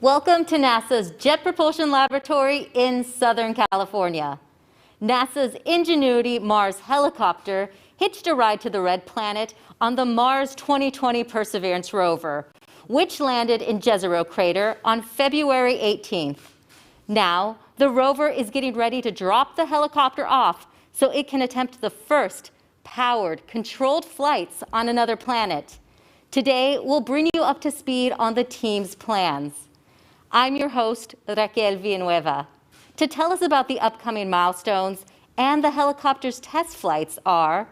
Welcome to NASA's Jet Propulsion Laboratory in Southern California. NASA's Ingenuity Mars helicopter hitched a ride to the Red Planet on the Mars 2020 Perseverance rover, which landed in Jezero Crater on February 18th. Now, the rover is getting ready to drop the helicopter off so it can attempt the first powered, controlled flights on another planet. Today, we'll bring you up to speed on the team's plans. I'm your host, Raquel Villanueva. To tell us about the upcoming milestones and the helicopter's test flights are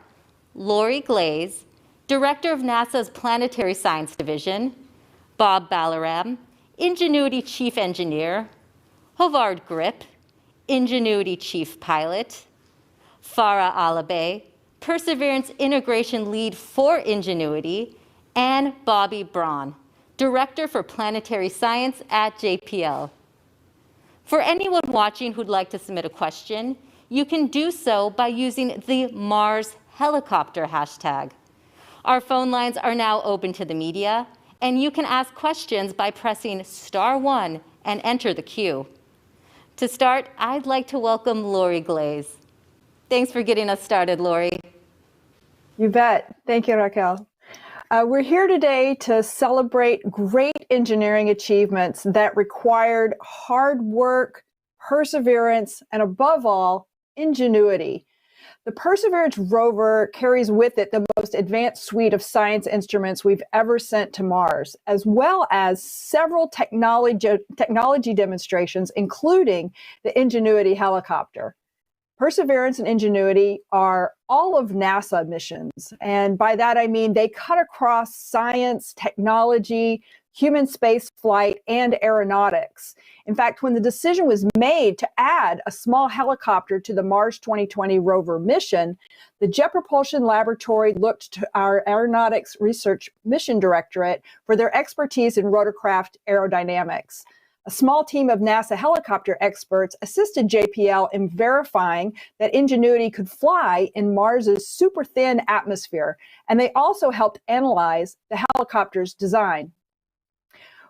Lori Glaze, Director of NASA's Planetary Science Division, Bob Ballaram, Ingenuity Chief Engineer, Hovard Grip, Ingenuity Chief Pilot, Farah Alabay, Perseverance Integration Lead for Ingenuity, and Bobby Braun, Director for Planetary Science at JPL. For anyone watching who'd like to submit a question, you can do so by using the Mars helicopter hashtag. Our phone lines are now open to the media, and you can ask questions by pressing *1 and enter the queue. To start, I'd like to welcome Lori Glaze. Thanks for getting us started, Lori. You bet. Thank you, Raquel. We're here today to celebrate great engineering achievements that required hard work, perseverance, and above all, ingenuity. The Perseverance rover carries with it the most advanced suite of science instruments we've ever sent to Mars, as well as several technology demonstrations, including the Ingenuity helicopter. Perseverance and Ingenuity are all of NASA missions. And by that, I mean they cut across science, technology, human space flight, and aeronautics. In fact, when the decision was made to add a small helicopter to the Mars 2020 rover mission, the Jet Propulsion Laboratory looked to our Aeronautics Research Mission Directorate for their expertise in rotorcraft aerodynamics. A small team of NASA helicopter experts assisted JPL in verifying that Ingenuity could fly in Mars's super thin atmosphere, and they also helped analyze the helicopter's design.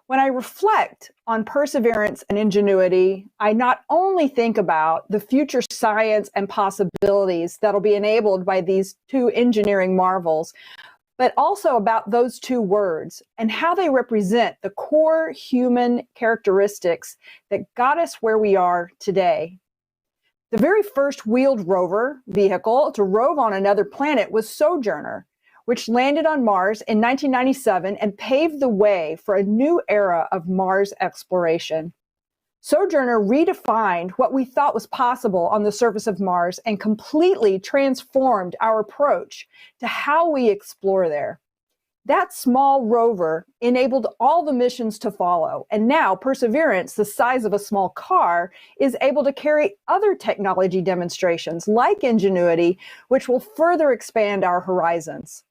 When I reflect on Perseverance and Ingenuity, I not only think about the future science and possibilities that'll be enabled by these two engineering marvels, but also about those two words and how they represent the core human characteristics that got us where we are today. The very first wheeled rover vehicle to rove on another planet was Sojourner, which landed on Mars in 1997 and paved the way for a new era of Mars exploration. Sojourner redefined what we thought was possible on the surface of Mars and completely transformed our approach to how we explore there. That small rover enabled all the missions to follow, and now Perseverance, the size of a small car, is able to carry other technology demonstrations like Ingenuity, which will further expand our horizons.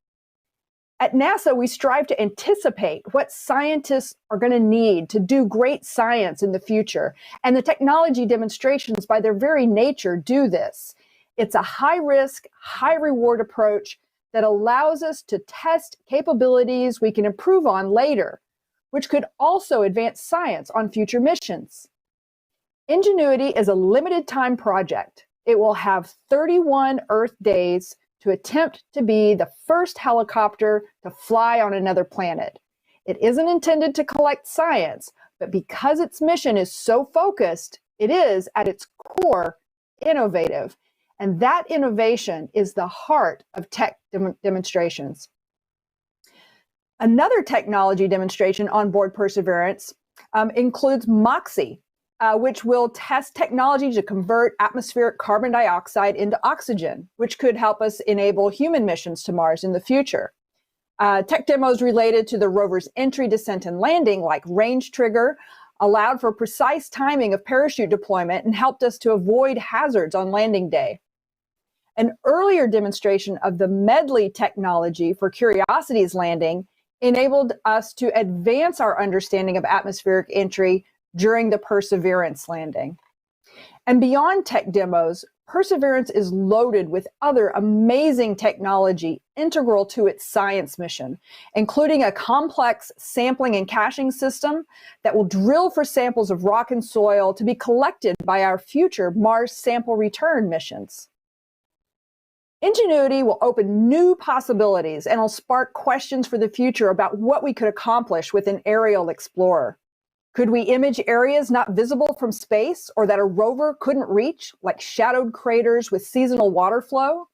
At NASA, we strive to anticipate what scientists are going to need to do great science in the future, and the technology demonstrations, by their very nature, do this. It's a high-risk, high-reward approach that allows us to test capabilities we can improve on later, which could also advance science on future missions. Ingenuity is a limited-time project. It will have 31 Earth days to attempt to be the first helicopter to fly on another planet. It isn't intended to collect science, but because its mission is so focused, it is, at its core, innovative. And that innovation is the heart of tech demonstrations. Another technology demonstration on board Perseverance includes MOXIE, which will test technology to convert atmospheric carbon dioxide into oxygen, which could help us enable human missions to Mars in the future. Tech demos related to the rover's entry, descent, and landing, like range trigger, allowed for precise timing of parachute deployment and helped us to avoid hazards on landing day. An earlier demonstration of the medley technology for Curiosity's landing enabled us to advance our understanding of atmospheric entry during the Perseverance landing. And beyond tech demos, Perseverance is loaded with other amazing technology integral to its science mission, including a complex sampling and caching system that will drill for samples of rock and soil to be collected by our future Mars sample return missions. Ingenuity will open new possibilities and will spark questions for the future about what we could accomplish with an aerial explorer. Could we image areas not visible from space or that a rover couldn't reach, like shadowed craters with seasonal water flow?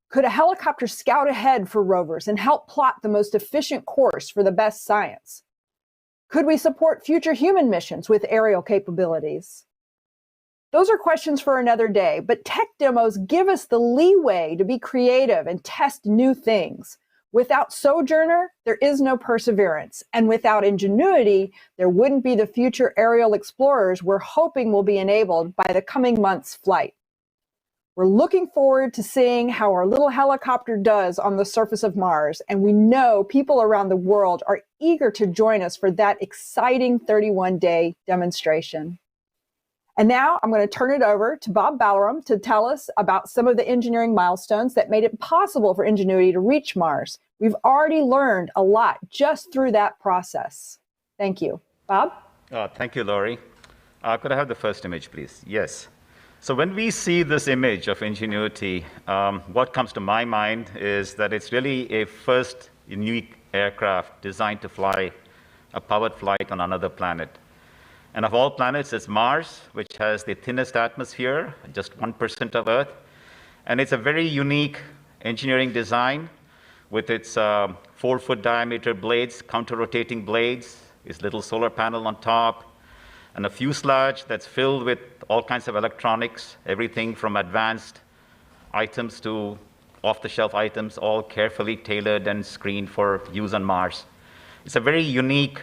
Could a helicopter scout ahead for rovers and help plot the most efficient course for the best science? Could we support future human missions with aerial capabilities? Those are questions for another day, but tech demos give us the leeway to be creative and test new things. Without Sojourner, there is no Perseverance, and without Ingenuity, there wouldn't be the future aerial explorers we're hoping will be enabled by the coming months' flight. We're looking forward to seeing how our little helicopter does on the surface of Mars, and we know people around the world are eager to join us for that exciting 31-day demonstration. And now I'm going to turn it over to Bob Ballerum to tell us about some of the engineering milestones that made it possible for Ingenuity to reach Mars. We've already learned a lot just through that process. Thank you. Bob? Thank you, Laurie. Could I have the first image, please? Yes. So when we see this image of Ingenuity, what comes to my mind is that it's really a first unique aircraft designed to fly a powered flight on another planet. And of all planets, it's Mars, which has the thinnest atmosphere, just 1% of Earth. And it's a very unique engineering design with its 4-foot diameter blades, counter-rotating blades, its little solar panel on top, and a fuselage that's filled with all kinds of electronics, everything from advanced items to off-the-shelf items, all carefully tailored and screened for use on Mars. It's a very unique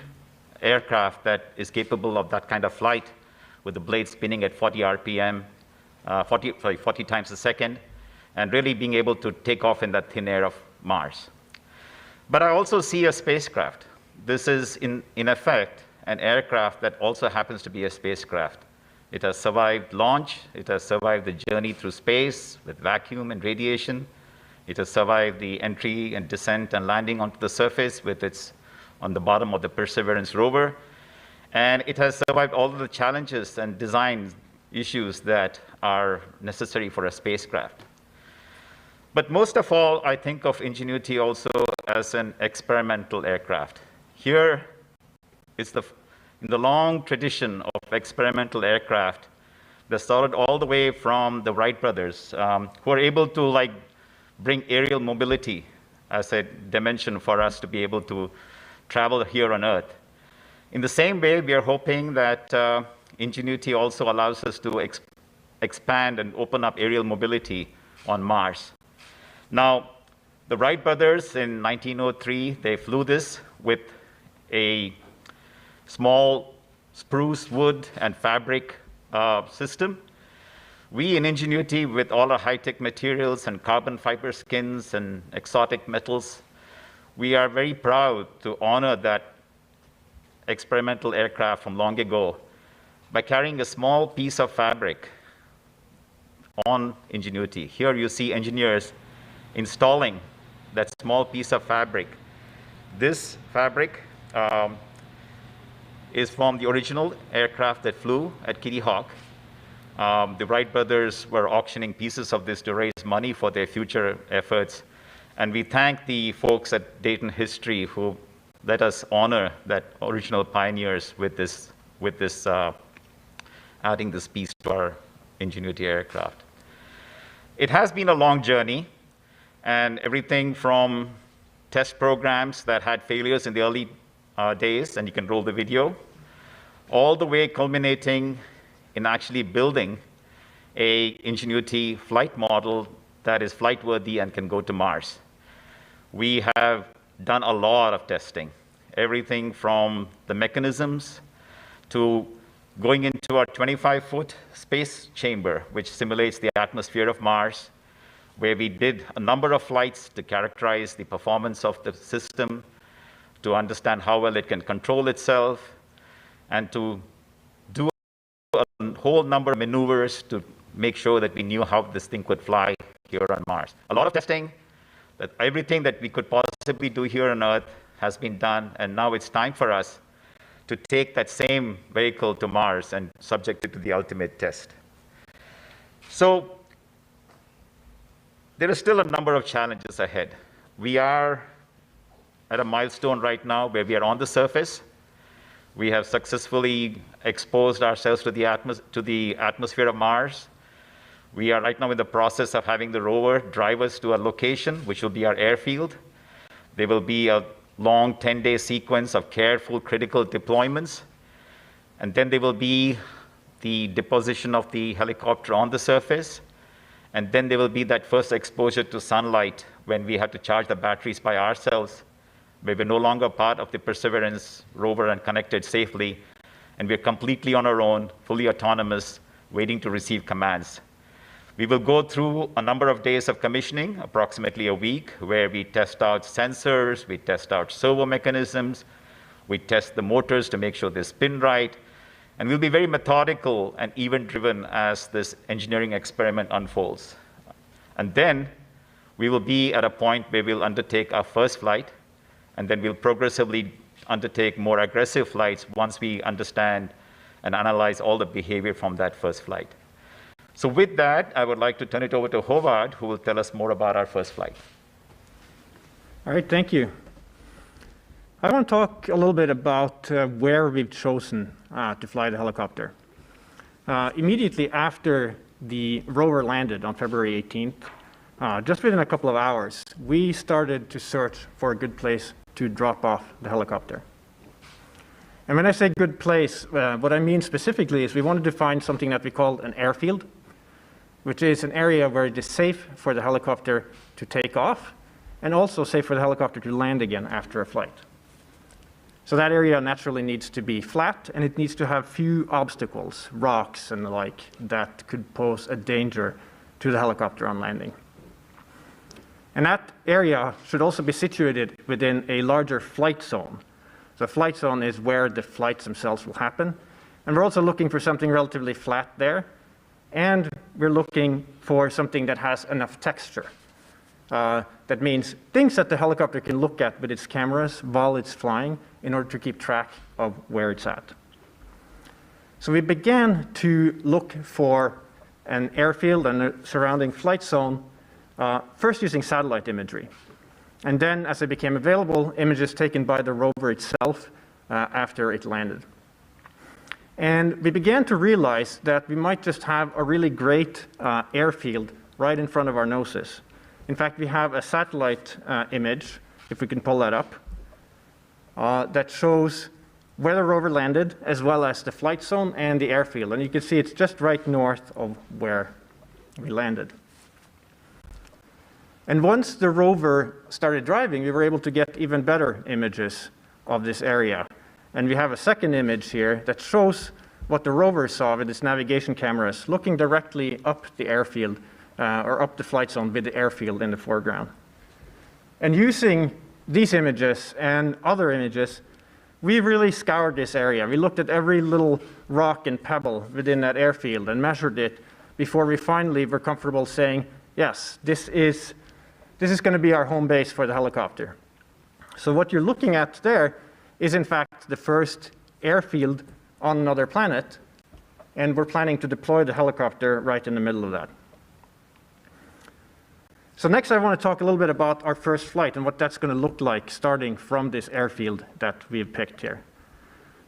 aircraft that is capable of that kind of flight with the blade spinning at 40 RPM, 40 times a second, and really being able to take off in that thin air of Mars. But I also see a spacecraft. This is, in effect, an aircraft that also happens to be a spacecraft. It has survived launch. It has survived the journey through space with vacuum and radiation. It has survived the entry and descent and landing onto the surface with its on the bottom of the Perseverance rover. And it has survived all of the challenges and design issues that are necessary for a spacecraft. But most of all, I think of Ingenuity also as an experimental aircraft. Here is in the long tradition of experimental aircraft that started all the way from the Wright brothers, who are able to bring aerial mobility as a dimension for us to be able to travel here on Earth. In the same way, we are hoping that Ingenuity also allows us to expand and open up aerial mobility on Mars. Now, the Wright brothers in 1903, they flew this with a small spruce wood and fabric system. We in Ingenuity, with all our high-tech materials and carbon fiber skins and exotic metals, we are very proud to honor that experimental aircraft from long ago by carrying a small piece of fabric on Ingenuity. Here you see engineers installing that small piece of fabric. This fabric is from the original aircraft that flew at Kitty Hawk. The Wright brothers were auctioning pieces of this to raise money for their future efforts. And we thank the folks at Dayton History who let us honor that original pioneers with this adding this piece to our Ingenuity aircraft. It has been a long journey, and everything from test programs that had failures in the early days, and you can roll the video, all the way culminating in actually building a Ingenuity flight model that is flight-worthy and can go to Mars. We have done a lot of testing, everything from the mechanisms to going into our 25-foot space chamber, which simulates the atmosphere of Mars, where we did a number of flights to characterize the performance of the system, to understand how well it can control itself, and to do a whole number of maneuvers to make sure that we knew how this thing could fly here on Mars. A lot of testing, that everything that we could possibly do here on Earth has been done, and now it's time for us to take that same vehicle to Mars and subject it to the ultimate test. So there are still a number of challenges ahead. We are at a milestone right now where we are on the surface. We have successfully exposed ourselves to the atmosphere of Mars. We are right now in the process of having the rover drive us to a location, which will be our airfield. There will be a long 10-day sequence of careful, critical deployments. And then there will be the deposition of the helicopter on the surface. And then there will be that first exposure to sunlight when we have to charge the batteries by ourselves, where we're no longer part of the Perseverance rover and connected safely. And we're completely on our own, fully autonomous, waiting to receive commands. We will go through a number of days of commissioning, approximately a week, where we test out sensors, we test out servo mechanisms, we test the motors to make sure they spin right, and we'll be very methodical and event-driven as this engineering experiment unfolds. And then we will be at a point where we'll undertake our first flight, and then we'll progressively undertake more aggressive flights once we understand and analyze all the behavior from that first flight. So with that, I would like to turn it over to Howard, who will tell us more about our first flight. All right, thank you. I want to talk a little bit about where we've chosen to fly the helicopter. Immediately after the rover landed on February 18th, just within a couple of hours, we started to search for a good place to drop off the helicopter. And when I say good place, what I mean specifically is we wanted to find something that we called an airfield, which is an area where it is safe for the helicopter to take off and also safe for the helicopter to land again after a flight. So that area naturally needs to be flat, and it needs to have few obstacles, rocks and the like, that could pose a danger to the helicopter on landing. And that area should also be situated within a larger flight zone. So flight zone is where the flights themselves will happen. And we're also looking for something relatively flat there. And we're looking for something that has enough texture. That means things that the helicopter can look at with its cameras while it's flying in order to keep track of where it's at. So we began to look for an airfield and a surrounding flight zone first using satellite imagery. And then, as they became available, images taken by the rover itself after it landed. And we began to realize that we might just have a really great airfield right in front of our noses. In fact, we have a satellite image, if we can pull that up, that shows where the rover landed, as well as the flight zone and the airfield. And you can see it's just right north of where we landed. And once the rover started driving, we were able to get even better images of this area. And we have a second image here that shows what the rover saw with its navigation cameras, looking directly up the airfield, or up the flight zone with the airfield in the foreground. And using these images and other images, we really scoured this area. We looked at every little rock and pebble within that airfield and measured it before we finally were comfortable saying, yes, this is going to be our home base for the helicopter. So what you're looking at there is in fact the first airfield on another planet, and we're planning to deploy the helicopter right in the middle of that. So next I want to talk a little bit about our first flight and what that's going to look like starting from this airfield that we've picked here.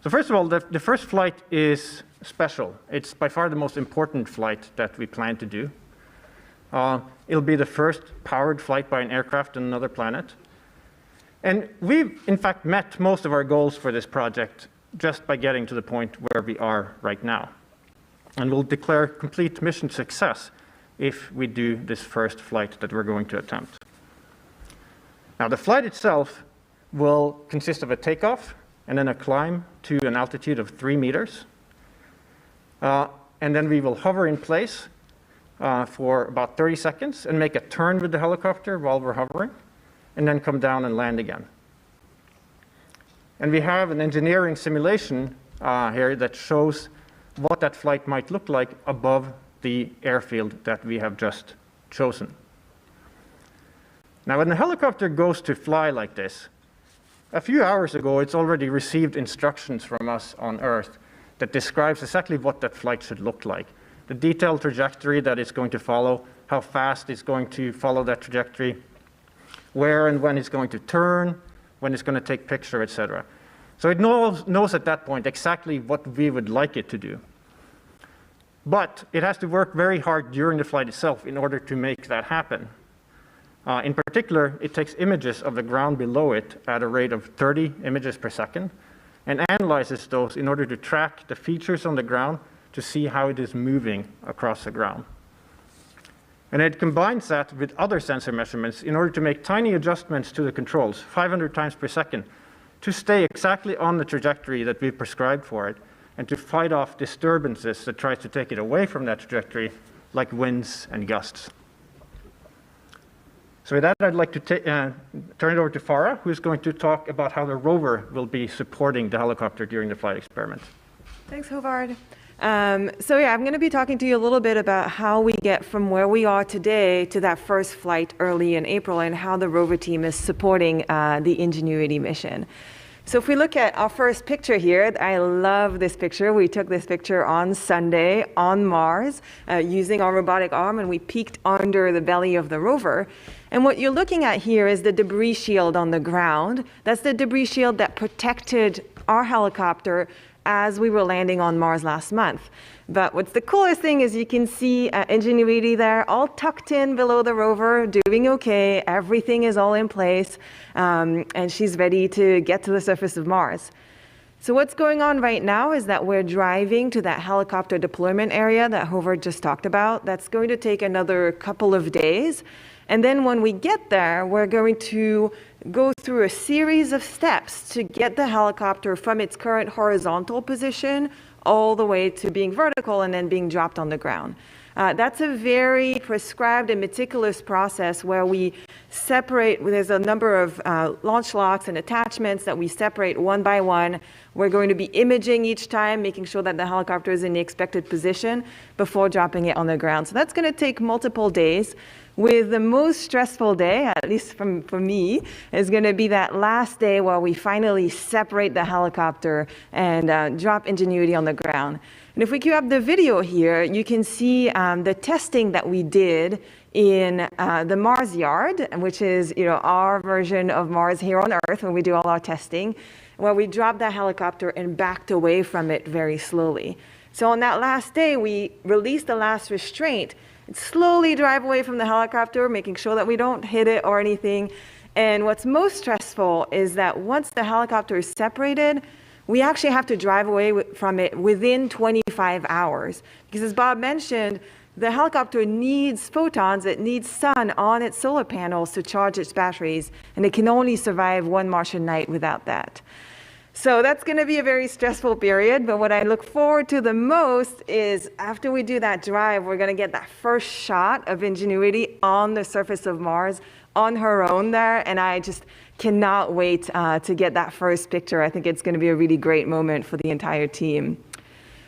So first of all, the first flight is special. It's by far the most important flight that we plan to do. It'll be the first powered flight by an aircraft on another planet. And we've, in fact, met most of our goals for this project just by getting to the point where we are right now. And we'll declare complete mission success if we do this first flight that we're going to attempt. Now, the flight itself will consist of a takeoff and then a climb to an altitude of 3 meters. And then we will hover in place for about 30 seconds and make a turn with the helicopter while we're hovering, and then come down and land again. And we have an engineering simulation here that shows what that flight might look like above the airfield that we have just chosen. Now, when the helicopter goes to fly like this, a few hours ago, it's already received instructions from us on Earth that describes exactly what that flight should look like. The detailed trajectory that it's going to follow, how fast it's going to follow that trajectory, where and when it's going to turn, when it's going to take picture, etc. So it knows at that point exactly what we would like it to do. But it has to work very hard during the flight itself in order to make that happen. In particular, it takes images of the ground below it at a rate of 30 images per second and analyzes those in order to track the features on the ground to see how it is moving across the ground. And it combines that with other sensor measurements in order to make tiny adjustments to the controls, 500 times per second, to stay exactly on the trajectory that we've prescribed for it, and to fight off disturbances that tries to take it away from that trajectory, like winds and gusts. So with that, I'd like to turn it over to Farah, who's going to talk about how the rover will be supporting the helicopter during the flight experiment. Thanks, Håvard. So yeah, I'm going to be talking to you a little bit about how we get from where we are today to that first flight early in April and how the rover team is supporting the Ingenuity mission. So if we look at our first picture here, I love this picture. We took this picture on Sunday on Mars using our robotic arm, and we peeked under the belly of the rover. And what you're looking at here is the debris shield on the ground. That's the debris shield that protected our helicopter as we were landing on Mars last month. But what's the coolest thing is you can see Ingenuity there, all tucked in below the rover, doing okay. Everything is all in place, and she's ready to get to the surface of Mars. So what's going on right now is that we're driving to that helicopter deployment area that Håvard just talked about. That's going to take another couple of days. And then when we get there, we're going to go through a series of steps to get the helicopter from its current horizontal position all the way to being vertical and then being dropped on the ground. That's a very prescribed and meticulous process where we separate, there's a number of launch locks and attachments that we separate one by one. We're going to be imaging each time, making sure that the helicopter is in the expected position before dropping it on the ground. So that's going to take multiple days. with the most stressful day, at least for me, is going to be that last day where we finally separate the helicopter and drop Ingenuity on the ground. And if we cue up the video here, you can see the testing that we did in the Mars yard, which is our version of Mars here on Earth when we do all our testing, where we dropped that helicopter and backed away from it very slowly. So on that last day, we released the last restraint and slowly drive away from the helicopter, making sure that we don't hit it or anything. And what's most stressful is that once the helicopter is separated, we actually have to drive away from it within 25 hours. Because as Bob mentioned, the helicopter needs photons, it needs sun on its solar panels to charge its batteries, and it can only survive one Martian night without that. So that's going to be a very stressful period, but what I look forward to the most is after we do that drive, we're going to get that first shot of Ingenuity on the surface of Mars on her own there, and I just cannot wait to get that first picture. I think it's going to be a really great moment for the entire team.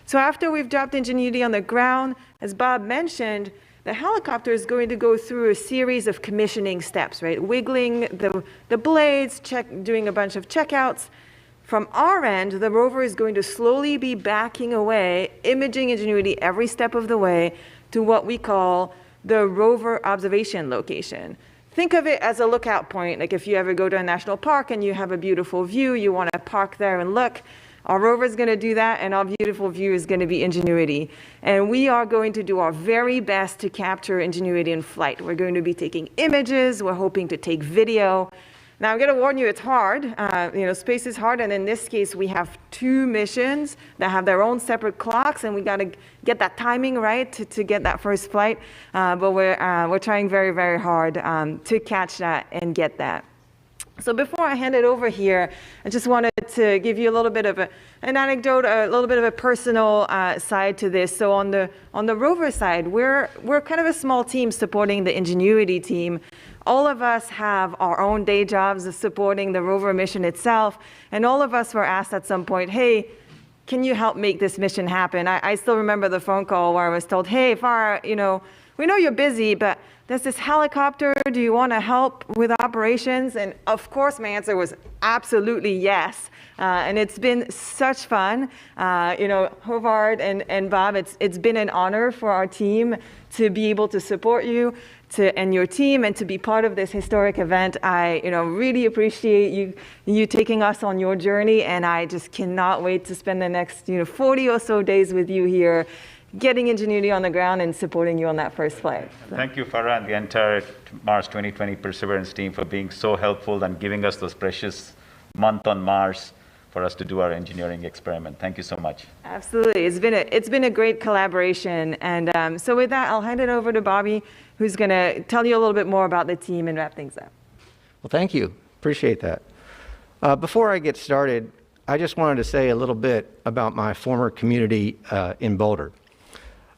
So after we've dropped Ingenuity on the ground, as Bob mentioned, the helicopter is going to go through a series of commissioning steps, right? Wiggling the blades, doing a bunch of checkouts. From our end, the rover is going to slowly be backing away, imaging Ingenuity every step of the way to what we call the rover observation location. Think of it as a lookout point. Like if you ever go to a national park and you have a beautiful view, you want to park there and look. Our rover is going to do that, and our beautiful view is going to be Ingenuity. And we are going to do our very best to capture Ingenuity in flight. We're going to be taking images. We're hoping to take video. Now, I'm going to warn you, it's hard. Space is hard, and in this case, we have 2 missions that have their own separate clocks, and we got to get that timing right to get that first flight. But we're trying very, very hard to catch that and get that. So before I hand it over here, I just wanted to give you a little bit of an anecdote, a little bit of a personal side to this. So on the rover side, we're kind of a small team supporting the Ingenuity team. All of us have our own day jobs supporting the rover mission itself, and all of us were asked at some point, hey, can you help make this mission happen? I still remember the phone call where I was told, hey, Farah, we know you're busy, but there's this helicopter. Do you want to help with operations? And of course, my answer was absolutely yes. And it's been such fun. Hovard and Bob, it's been an honor for our team to be able to support you and your team and to be part of this historic event. I really appreciate you taking us on your journey, and I just cannot wait to spend the next 40 or so days with you here, getting Ingenuity on the ground and supporting you on that first flight. Thank you, Farah, and the entire Mars 2020 Perseverance team for being so helpful and giving us those precious month on Mars for us to do our engineering experiment. Thank you so much. Absolutely. It's been a great collaboration. And so with that, I'll hand it over to Bobby, who's going to tell you a little bit more about the team and wrap things up. Well, thank you. Appreciate that. Before I get started, I just wanted to say a little bit about my former community in Boulder.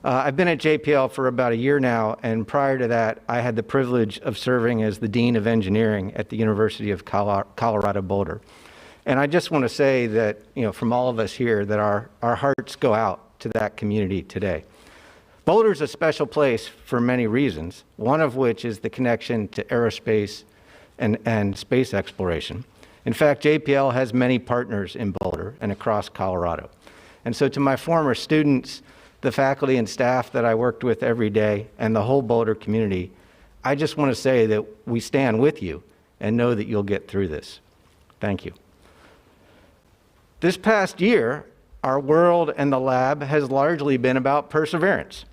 I've been at JPL for about a year now, and prior to that, I had the privilege of serving as the Dean of Engineering at the University of Colorado Boulder. And I just want to say that, from all of us here, that our hearts go out to that community today. Boulder's a special place for many reasons, one of which is the connection to aerospace and space exploration. In fact, JPL has many partners in Boulder and across Colorado. And so to my former students, the faculty and staff that I worked with every day, and the whole Boulder community, I just want to say that we stand with you and know that you'll get through this. Thank you. This past year, our world and the lab has largely been about perseverance.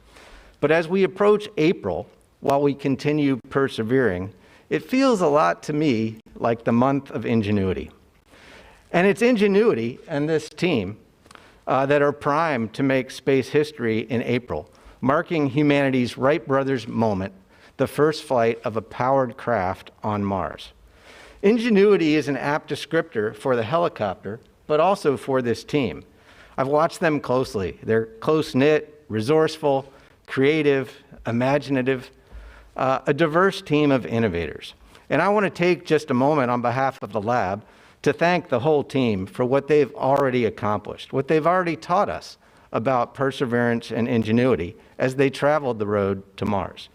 But as we approach April, while we continue persevering, it feels a lot to me like the month of Ingenuity. And it's Ingenuity and this team that are primed to make space history in April, marking humanity's Wright brothers moment, the first flight of a powered craft on Mars. Ingenuity is an apt descriptor for the helicopter, but also for this team. I've watched them closely. They're close-knit, resourceful, creative, imaginative, a diverse team of innovators. And I want to take just a moment on behalf of the lab to thank the whole team for what they've already accomplished, what they've already taught us about perseverance and ingenuity as they traveled the road to Mars.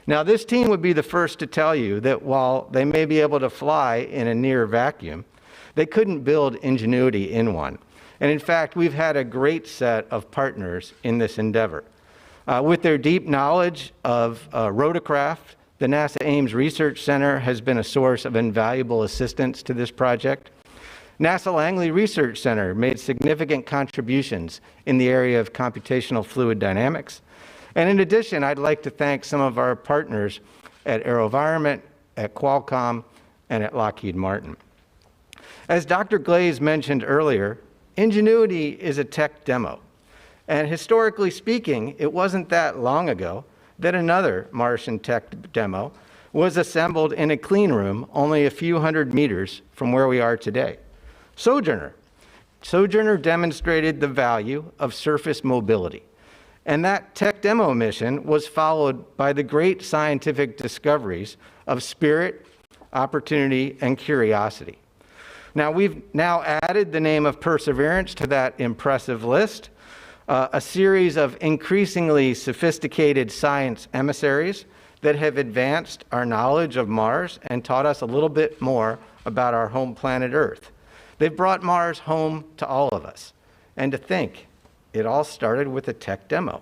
Now, this team would be the first to tell you that while they may be able to fly in a near vacuum, they couldn't build Ingenuity in one. And in fact, we've had a great set of partners in this endeavor. With their deep knowledge of rotorcraft, the NASA Ames Research Center has been a source of invaluable assistance to this project. NASA Langley Research Center made significant contributions in the area of computational fluid dynamics. And in addition, I'd like to thank some of our partners at AeroVironment, at Qualcomm, and at Lockheed Martin. As Dr. Glaze mentioned earlier, Ingenuity is a tech demo. And historically speaking, it wasn't that long ago that another Martian tech demo was assembled in a clean room only a few hundred meters from where we are today. Sojourner. Sojourner demonstrated the value of surface mobility. And that tech demo mission was followed by the great scientific discoveries of Spirit, Opportunity, and Curiosity. Now, we've now added the name of Perseverance to that impressive list, a series of increasingly sophisticated science emissaries that have advanced our knowledge of Mars and taught us a little bit more about our home planet Earth. They've brought Mars home to all of us. And to think, it all started with a tech demo.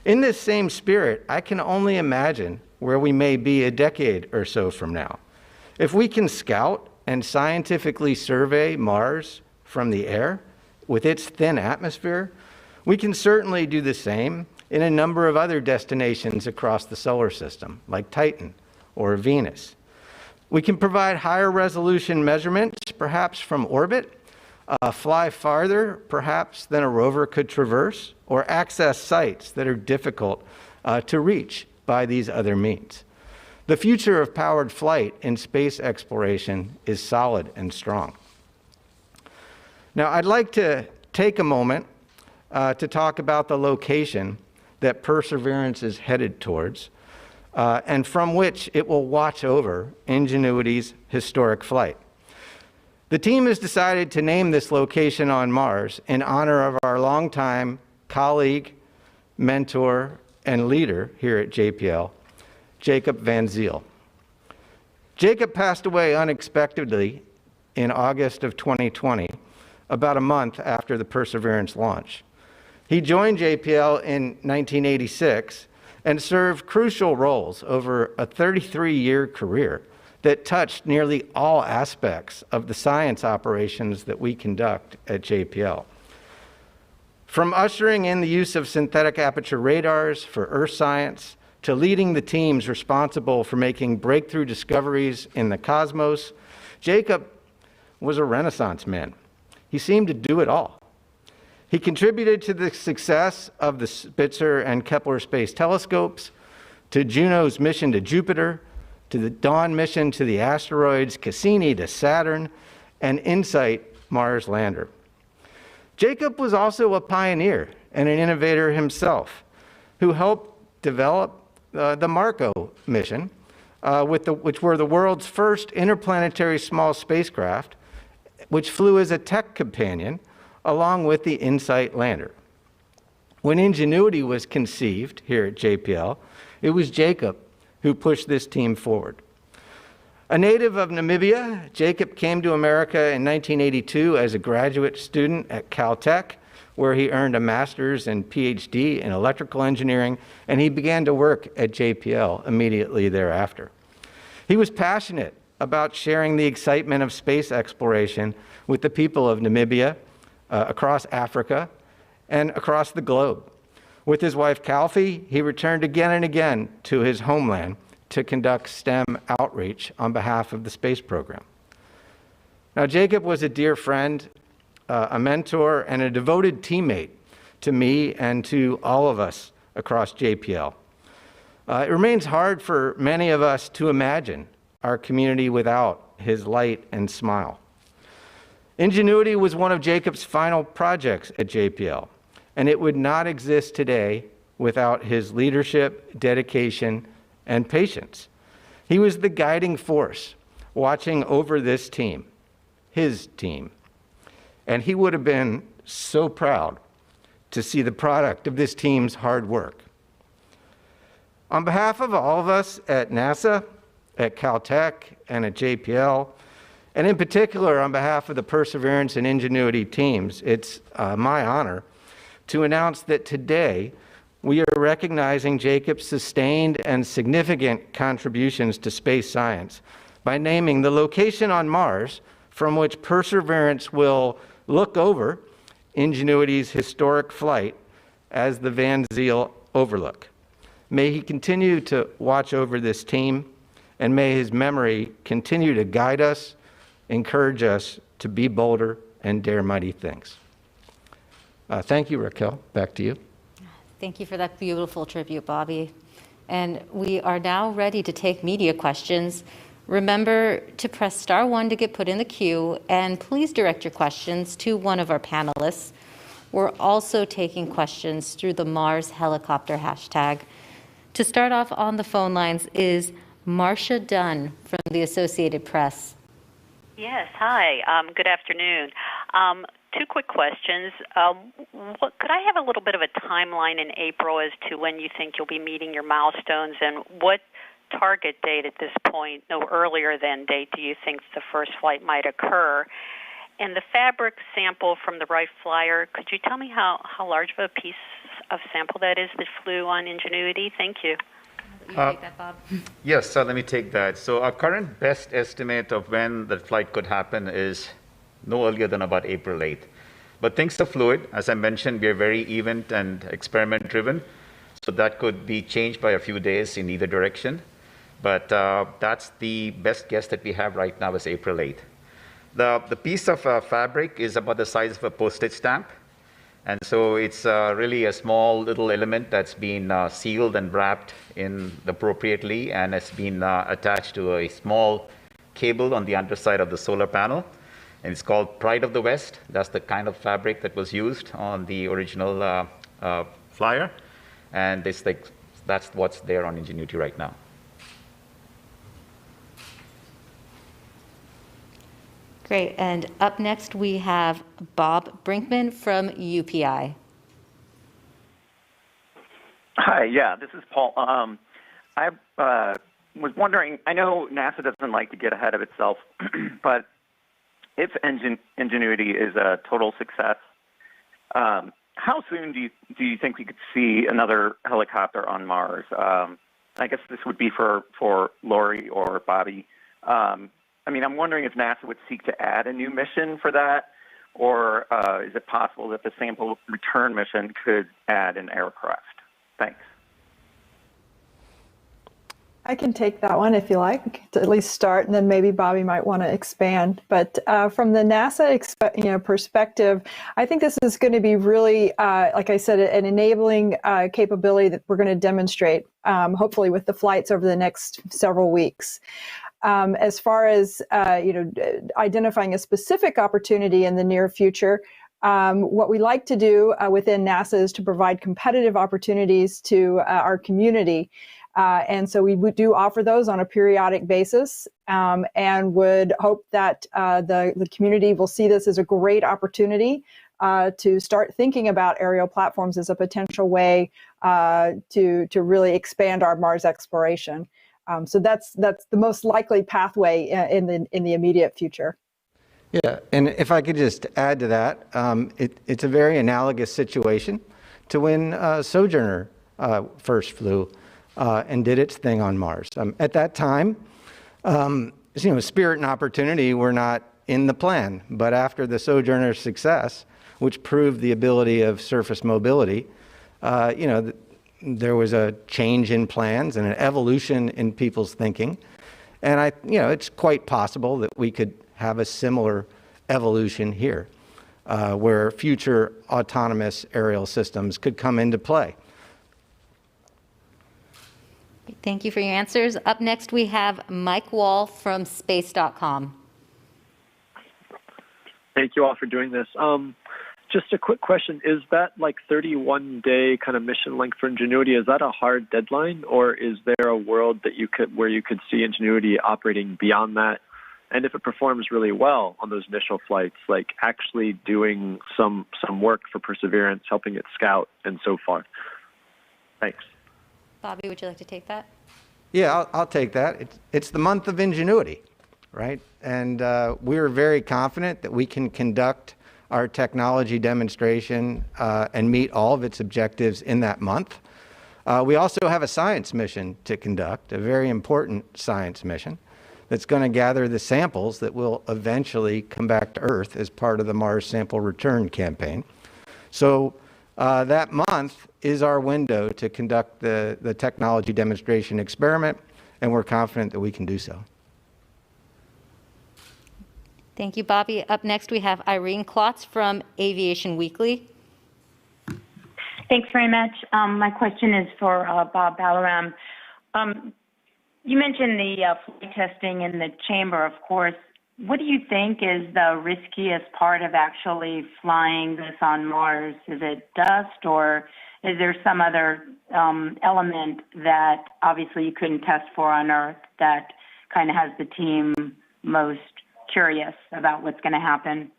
In this same spirit, I can only imagine where we may be a decade or so from now. If we can scout and scientifically survey Mars from the air with its thin atmosphere, we can certainly do the same in a number of other destinations across the solar system, like Titan or Venus. We can provide higher resolution measurements, perhaps from orbit, fly farther, perhaps, than a rover could traverse, or access sites that are difficult to reach by these other means. The future of powered flight in space exploration is solid and strong. Now, I'd like to take a moment to talk about the location that Perseverance is headed towards, and from which it will watch over Ingenuity's historic flight. The team has decided to name this location on Mars in honor of our longtime colleague, mentor, and leader here at JPL, Jacob Van Ziel. Jacob passed away unexpectedly in August of 2020, about a month after the Perseverance launch. He joined JPL in 1986 and served crucial roles over a 33-year career that touched nearly all aspects of the science operations that we conduct at JPL. From ushering in the use of synthetic aperture radars for Earth science, to leading the teams responsible for making breakthrough discoveries in the cosmos, Jacob was a Renaissance man. He seemed to do it all. He contributed to the success of the Spitzer and Kepler space telescopes, to Juno's mission to Jupiter, to the Dawn mission to the asteroids, Cassini to Saturn, and InSight Mars lander. Jacob was also a pioneer and an innovator himself, who helped develop the Marco mission, which were the world's first interplanetary small spacecraft, which flew as a tech companion along with the InSight lander. When Ingenuity was conceived here at JPL, it was Jacob who pushed this team forward. A native of Namibia, Jacob came to America in 1982 as a graduate student at Caltech, where he earned a master's and PhD in electrical engineering, and he began to work at JPL immediately thereafter. He was passionate about sharing the excitement of space exploration with the people of Namibia, across Africa, and across the globe. With his wife, Calfee, he returned again and again to his homeland to conduct STEM outreach on behalf of the space program. Now, Jacob was a dear friend, a mentor, and a devoted teammate to me and to all of us across JPL. It remains hard for many of us to imagine our community without his light and smile. Ingenuity was one of Jacob's final projects at JPL, and it would not exist today without his leadership, dedication, and patience. He was the guiding force watching over this team, his team, and he would have been so proud to see the product of this team's hard work. On behalf of all of us at NASA, at Caltech, and at JPL, and in particular on behalf of the Perseverance and Ingenuity teams, it's my honor to announce that today we are recognizing Jacob's sustained and significant contributions to space science by naming the location on Mars from which Perseverance will look over Ingenuity's historic flight as the Van Zeel Overlook. May he continue to watch over this team, and may his memory continue to guide us, encourage us to be bolder and dare mighty things. Thank you, Raquel. Back to you. Thank you for that beautiful tribute, Bobby. And we are now ready to take media questions. Remember to press *1 to get put in the queue, and please direct your questions to one of our panelists. We're also taking questions through the Mars helicopter hashtag. To start off on the phone lines is Marcia Dunn from the Associated Press. Yes, hi. Good afternoon. Two quick questions. Could I have a little bit of a timeline in April as to when you think you'll be meeting your milestones, and what target date at this point, no earlier than date, do you think the first flight might occur? And the fabric sample from the Wright Flyer, could you tell me how large of a piece of sample that is that flew on Ingenuity? Thank you. You take that, Bob? Yes, so let me take that. So our current best estimate of when the flight could happen is no earlier than about April 8th. But things are fluid. As I mentioned, we are very event and experiment driven. So that could be changed by a few days in either direction. But that's the best guess that we have right now is April 8th. The piece of fabric is about the size of a postage stamp. And so it's really a small little element that's been sealed and wrapped in appropriately, and it's been attached to a small cable on the underside of the solar panel. And it's called Pride of the West. That's the kind of fabric that was used on the original flyer. And it's like, that's what's there on Ingenuity right now. Great. And up next, we have Bob Brinkman from UPI. Hi, yeah, this is Paul. I was wondering, I know NASA doesn't like to get ahead of itself, but if Ingenuity is a total success, how soon do you think we could see another helicopter on Mars? I guess this would be for Lori or Bobby. I mean, I'm wondering if NASA would seek to add a new mission for that, or is it possible that the sample return mission could add an aircraft? Thanks. I can take that one if you like, to at least start, and then maybe Bobby might want to expand. But from the NASA perspective, I think this is going to be really, like I said, an enabling capability that we're going to demonstrate, hopefully with the flights over the next several weeks. As far as identifying a specific opportunity in the near future, what we like to do within NASA is to provide competitive opportunities to our community. And so we do offer those on a periodic basis, and would hope that the community will see this as a great opportunity to start thinking about aerial platforms as a potential way to really expand our Mars exploration. So that's the most likely pathway in the immediate future. Yeah, and if I could just add to that, it's a very analogous situation to when Sojourner first flew and did its thing on Mars. At that time, Spirit and Opportunity were not in the plan, but after the Sojourner success, which proved the ability of surface mobility, there was a change in plans and an evolution in people's thinking. And it's quite possible that we could have a similar evolution here, where future autonomous aerial systems could come into play. Thank you for your answers. Up next, we have Mike Wall from space.com. Thank you all for doing this. Just a quick question. Is that like 31-day kind of mission length for Ingenuity? Is that a hard deadline, or is there a world that where you could see Ingenuity operating beyond that? And if it performs really well on those initial flights, like actually doing some work for Perseverance, helping it scout and so forth. Thanks. Bobby, would you like to take that? Yeah, I'll take that. It's the month of Ingenuity, right? And we're very confident that we can conduct our technology demonstration and meet all of its objectives in that month. We also have a science mission to conduct, a very important science mission that's going to gather the samples that will eventually come back to Earth as part of the Mars sample return campaign. So that month is our window to conduct the technology demonstration experiment, and we're confident that we can do so. Thank you, Bobby. Up next, we have Irene Klotz from Aviation Weekly. Thanks very much. My question is for Bob Balaram. You mentioned the flight testing in the chamber, of course. What do you think is the riskiest part of actually flying this on Mars? Is it dust, or is there some other element that obviously you couldn't test for on Earth that kind of has the team most curious about what's going to happen?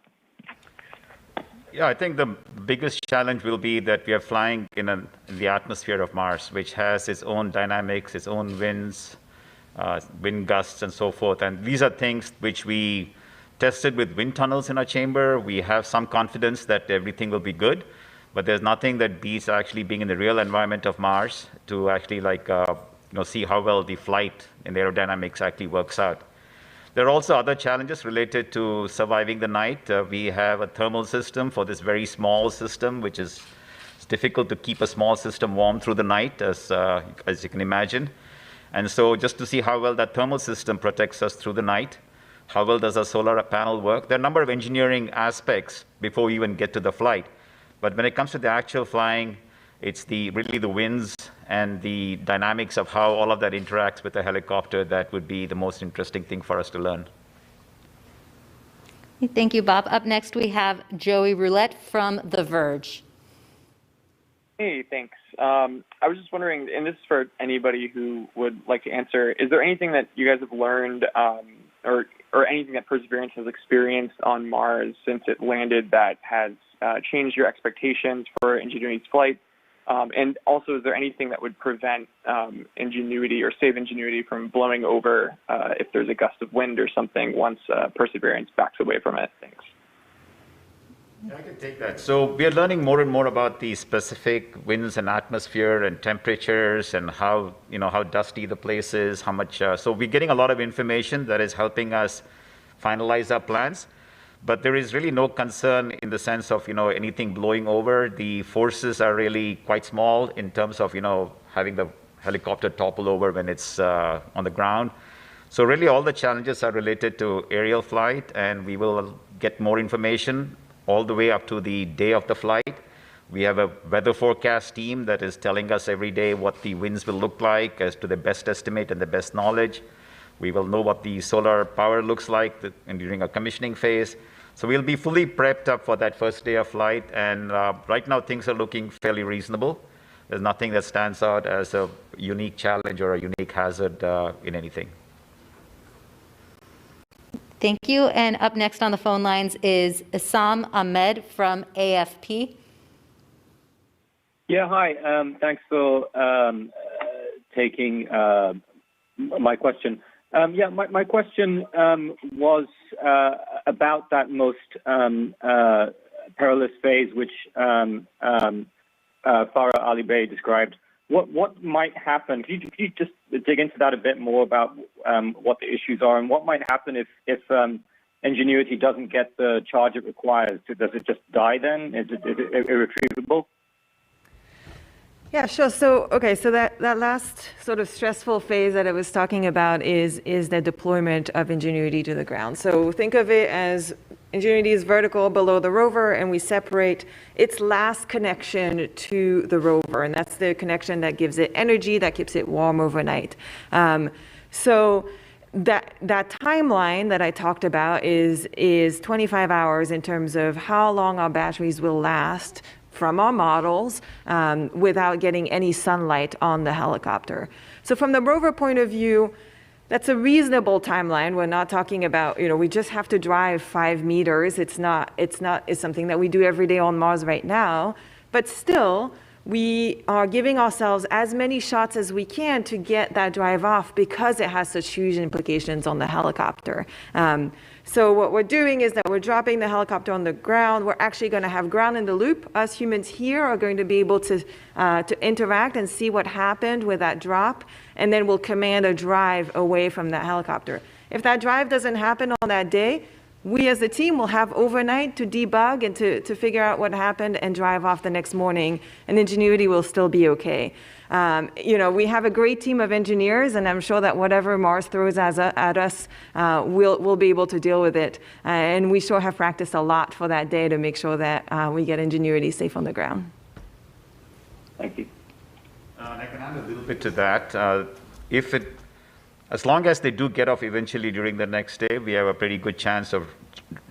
Yeah, I think the biggest challenge will be that we are flying in the atmosphere of Mars, which has its own dynamics, its own winds, wind gusts, and so forth. And these are things which we tested with wind tunnels in our chamber. We have some confidence that everything will be good, but there's nothing that beats actually being in the real environment of Mars to actually see how well the flight and aerodynamics actually works out. There are also other challenges related to surviving the night. We have a thermal system for this very small system, which is it's difficult to keep a small system warm through the night, as you can imagine. And so just to see how well that thermal system protects us through the night, how well does our solar panel work? There are a number of engineering aspects before we even get to the flight. But when it comes to the actual flying, it's really the winds and the dynamics of how all of that interacts with the helicopter that would be the most interesting thing for us to learn. Thank you, Bob. Up next, we have Joey Roulette from The Verge. Hey, thanks. I was just wondering, and this is for anybody who would like to answer, is there anything that you guys have learned or anything that Perseverance has experienced on Mars since it landed that has changed your expectations for Ingenuity's flight? And also, is there anything that would prevent Ingenuity or save Ingenuity from blowing over if there's a gust of wind or something once Perseverance backs away from it? Thanks. Yeah, I can take that. So we are learning more and more about the specific winds and atmosphere and temperatures and how dusty the place is, how much. So we're getting a lot of information that is helping us finalize our plans. But there is really no concern in the sense of anything blowing over. The forces are really quite small in terms of having the helicopter topple over when it's on the ground. So really all the challenges are related to aerial flight, and we will get more information all the way up to the day of the flight. We have a weather forecast team that is telling us every day what the winds will look like as to the best estimate and the best knowledge. We will know what the solar power looks like during a commissioning phase. So we'll be fully prepped up for that first day of flight, and right now things are looking fairly reasonable. There's nothing that stands out as a unique challenge or a unique hazard in anything. Thank you. And up next on the phone lines is Issam Ahmed from AFP. Yeah, hi. Thanks for taking my question. My question was about that most perilous phase, which Farah Ali Bey described. What might happen? Could you just dig into that a bit more about what the issues are and what might happen if Ingenuity doesn't get the charge it requires? Does it just die then? Is it irretrievable? Yeah, sure. So that last sort of stressful phase that I was talking about is the deployment of Ingenuity to the ground. So think of it as Ingenuity is vertical below the rover, and we separate its last connection to the rover, and that's the connection that gives it energy, that keeps it warm overnight. So that timeline that I talked about is 25 hours in terms of how long our batteries will last from our models without getting any sunlight on the helicopter. So from the rover point of view, that's a reasonable timeline. We're not talking about, we just have to drive 5 meters. It's something that we do every day on Mars right now. But still, we are giving ourselves as many shots as we can to get that drive off because it has such huge implications on the helicopter. So what we're doing is that we're dropping the helicopter on the ground. We're actually going to have ground in the loop. Us humans here are going to be able to interact and see what happened with that drop, and then we'll command a drive away from that helicopter. If that drive doesn't happen on that day, we as a team will have overnight to debug and to figure out what happened and drive off the next morning, and Ingenuity will still be okay. We have a great team of engineers, and I'm sure that whatever Mars throws at us, we'll be able to deal with it. And we sure have practiced a lot for that day to make sure that we get Ingenuity safe on the ground. Thank you. I can add a little bit to that. As long as they do get off eventually during the next day, we have a pretty good chance of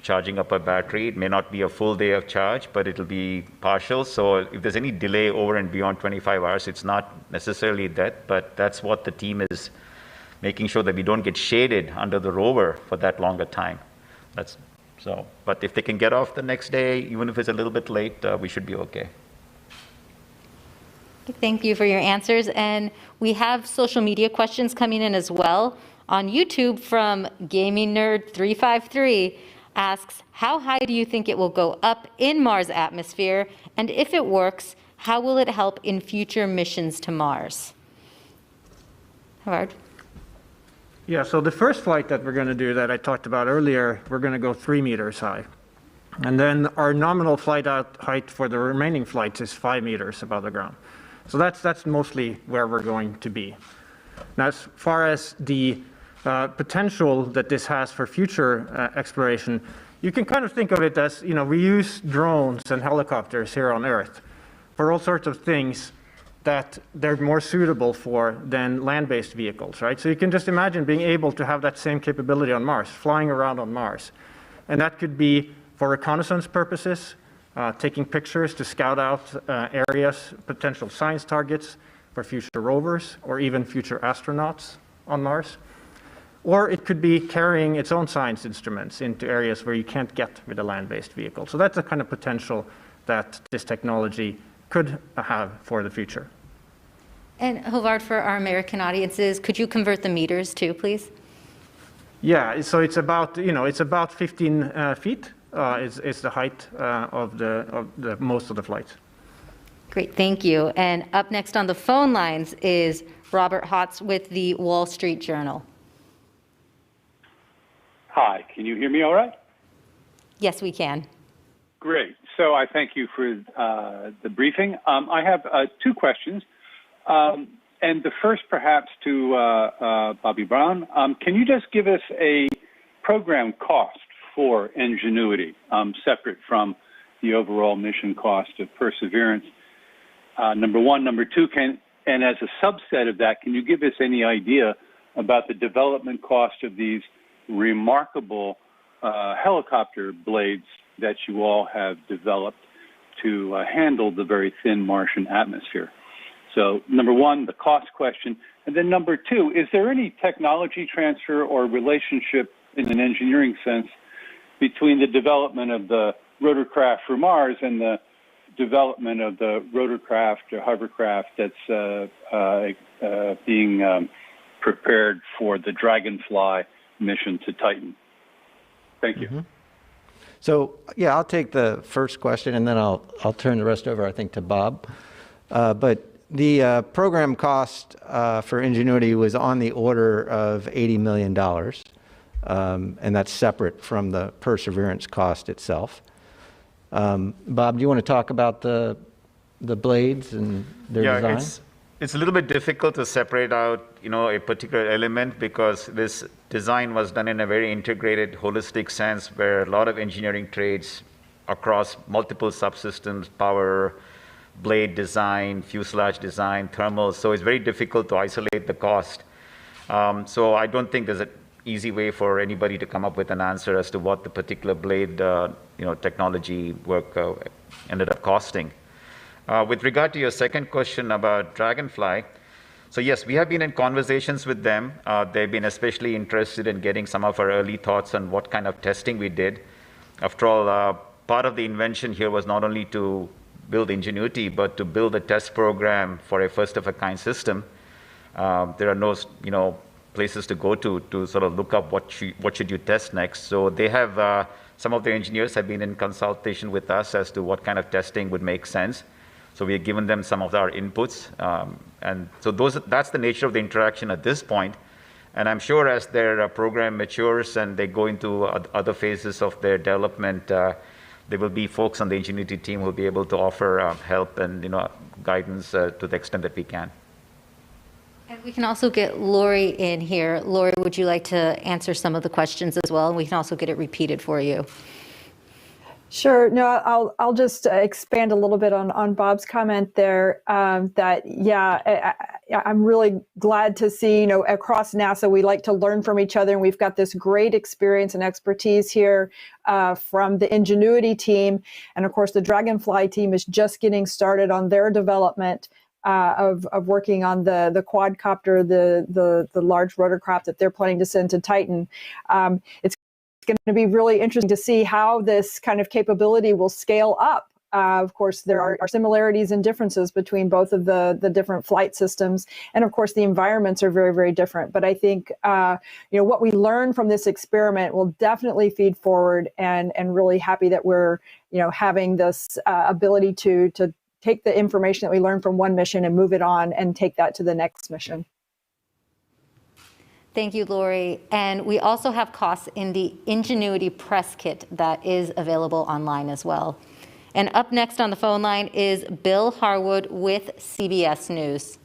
charging up a battery. It may not be a full day of charge, but it'll be partial. So if there's any delay over and beyond 25 hours, it's not necessarily that, but that's what the team is making sure that we don't get shaded under the rover for that longer time. But if they can get off the next day, even if it's a little bit late, we should be okay. Thank you for your answers. And we have social media questions coming in as well. On YouTube from Gaming Nerd 353 asks, how high do you think it will go up in Mars' atmosphere? And if it works, how will it help in future missions to Mars? Howard? Yeah, so the first flight that we're going to do that I talked about earlier, we're going to go 3 meters high. And then our nominal flight out height for the remaining flights is 5 meters above the ground. So that's mostly where we're going to be. Now, as far as the potential that this has for future exploration, you can kind of think of it as, we use drones and helicopters here on Earth for all sorts of things that they're more suitable for than land-based vehicles, right? So you can just imagine being able to have that same capability on Mars, flying around on Mars. And that could be for reconnaissance purposes, taking pictures to scout out areas, potential science targets for future rovers or even future astronauts on Mars. Or it could be carrying its own science instruments into areas where you can't get with a land-based vehicle. So that's the kind of potential that this technology could have for the future. And Hovard, for our American audiences, could you convert the meters too, please? Yeah, so it's about, it's about 15 feet. Is the height of the most of the flights. Great, thank you. And up next on the phone lines is Robert Hotz with the Wall Street Journal. Hi, can you hear me all right? Yes, we can. Great. So I thank you for the briefing. I have 2 questions. And the first perhaps to Bobby Brown. Can you just give us a program cost for Ingenuity, separate from the overall mission cost of Perseverance? Number 1. Number 2, and as a subset of that, can you give us any idea about the development cost of these remarkable helicopter blades that you all have developed to handle the very thin Martian atmosphere? So number 1, the cost question. And then number 2, is there any technology transfer or relationship in an engineering sense between the development of the rotorcraft for Mars and the development of the rotorcraft or hovercraft that's being prepared for the Dragonfly mission to Titan? Thank you. Mm-hmm. So, yeah, I'll take the first question, and then I'll turn the rest over, I think, to Bob. But the program cost for Ingenuity was on the order of $80 million. And that's separate from the Perseverance cost itself. Bob, do you want to talk about the blades and their design? It's a little bit difficult to separate out, a particular element because this design was done in a very integrated, holistic sense where a lot of engineering trades across multiple subsystems, power, blade design, fuselage design, thermals. So it's very difficult to isolate the cost. So I don't think there's an easy way for anybody to come up with an answer as to what the particular blade, technology work ended up costing. With regard to your second question about Dragonfly, so yes, we have been in conversations with them. They've been especially interested in getting some of our early thoughts on what kind of testing we did. After all, part of the invention here was not only to build Ingenuity, but to build a test program for a first-of-a-kind system, there are no, places to go to sort of look up what should you test next. So they have, some of the engineers have been in consultation with us as to what kind of testing would make sense. So we have given them some of our inputs. And so that's the nature of the interaction at this point. And I'm sure as their program matures and they go into other phases of their development, there will be folks on the Ingenuity team who will be able to offer help and guidance to the extent that we can. And we can also get Lori in here. Lori, would you like to answer some of the questions as well? And we can also get it repeated for you. Sure. No, I'll just expand a little bit on Bob's comment there. That I'm really glad to see, across NASA, we like to learn from each other, and we've got this great experience and expertise here from the Ingenuity team, and of course the Dragonfly team is just getting started on their development of working on the quadcopter, the large rotorcraft that they're planning to send to Titan. It's going to be really interesting to see how this kind of capability will scale up. Of course, there are similarities and differences between both of the different flight systems. And of course, the environments are very, very different. But I think, what we learn from this experiment will definitely feed forward, and really happy that we're, having this ability to take the information that we learned from one mission and move it on and take that to the next mission. Thank you, Lori. And we also have costs in the Ingenuity press kit that is available online as well. And up next on the phone line is Bill Harwood with CBS News.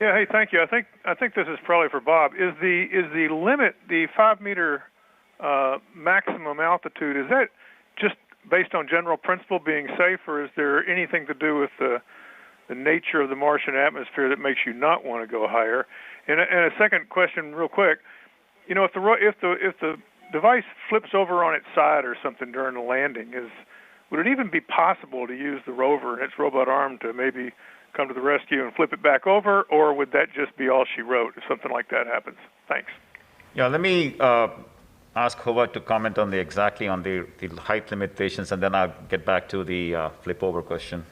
Yeah, hey, thank you. I think this is probably for Bob. Is the limit, the 5-meter maximum altitude, is that just based on general principle being safe, or is there anything to do with the nature of the Martian atmosphere that makes you not want to go higher? And a second question, real quick, if the device flips over on its side or something during the landing, would it even be possible to use the rover and its robot arm to maybe come to the rescue and flip it back over, or would that just be all she wrote if something like that happens? Thanks. Yeah, let me ask Howard to comment on the height limitations, and then I'll get back to the flip over question.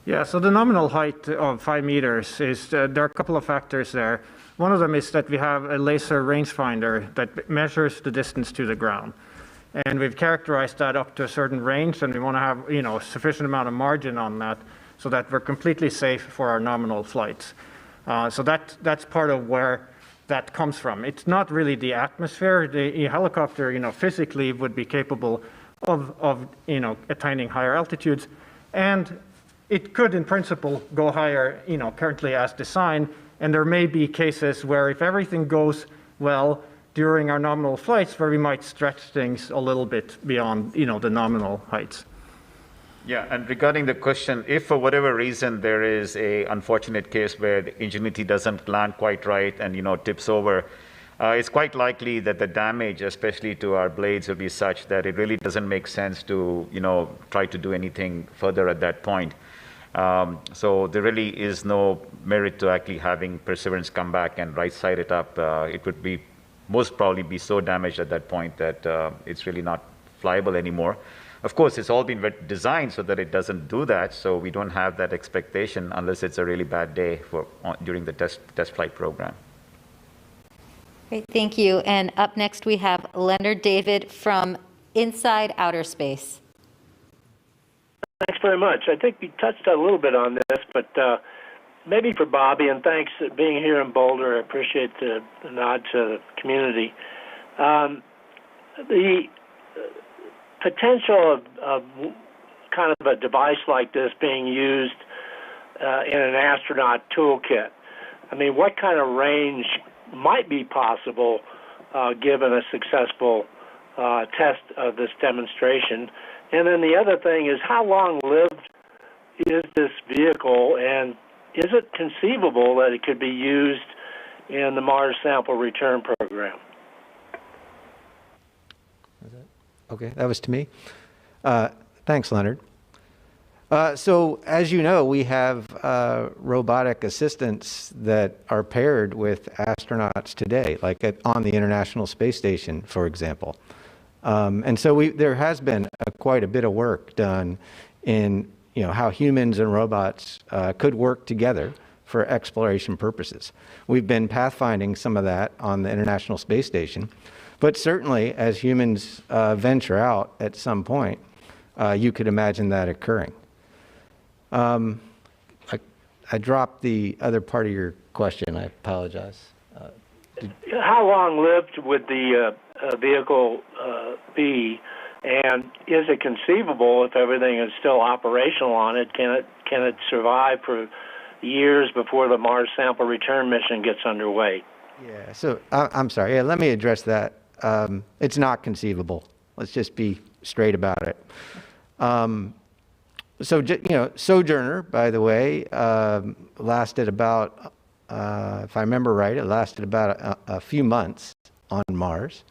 Yeah, so the nominal height of 5 meters is, there are a couple of factors there. One of them is that we have a laser rangefinder that measures the distance to the ground. And we've characterized that up to a certain range, and we want to have, a sufficient amount of margin on that so that we're completely safe for our nominal flights. So that's part of where that comes from. It's not really the atmosphere. The helicopter, physically would be capable of attaining higher altitudes, and it could, in principle, go higher, currently as designed. And there may be cases where if everything goes well during our nominal flights, where we might stretch things a little bit beyond, the nominal heights. Yeah, and regarding the question, if for whatever reason there is a unfortunate case where the Ingenuity doesn't land quite right and, tips over, it's quite likely that the damage, especially to our blades, will be such that it really doesn't make sense to, try to do anything further at that point. So there really is no merit to actually having Perseverance come back and right-side it up. It would be most probably be so damaged at that point that it's really not flyable anymore. Of course, it's all been designed so that it doesn't do that, so we don't have that expectation unless it's a really bad day during the test flight program. Great, thank you. And up next we have Leonard David from Inside Outer Space. Thanks very much. I think we touched a little bit on this, but maybe for Bobby, and thanks for being here in Boulder. I appreciate the nod to the community. The potential of kind of a device like this being used in an astronaut toolkit. I mean, what kind of range might be possible given a successful test of this demonstration? And then the other thing is, how long-lived is this vehicle, and is it conceivable that it could be used in the Mars sample return program? Okay, that was to me. Thanks, Leonard. So as you know, we have robotic assistants that are paired with astronauts today, like on the International Space Station, for example. And so there has been quite a bit of work done in how humans and robots could work together for exploration purposes. We've been pathfinding some of that on the International Space Station, but certainly as humans venture out at some point, you could imagine that occurring. I dropped the other part of your question. I apologize. How long-lived would the vehicle be, and is it conceivable if everything is still operational on it? Can it survive for years before the Mars sample return mission gets underway? Yeah. So I'm sorry. Yeah, let me address that. It's not conceivable. Let's just be straight about it. So, Sojourner, by the way, lasted about, if I remember right, it lasted about a few months on Mars.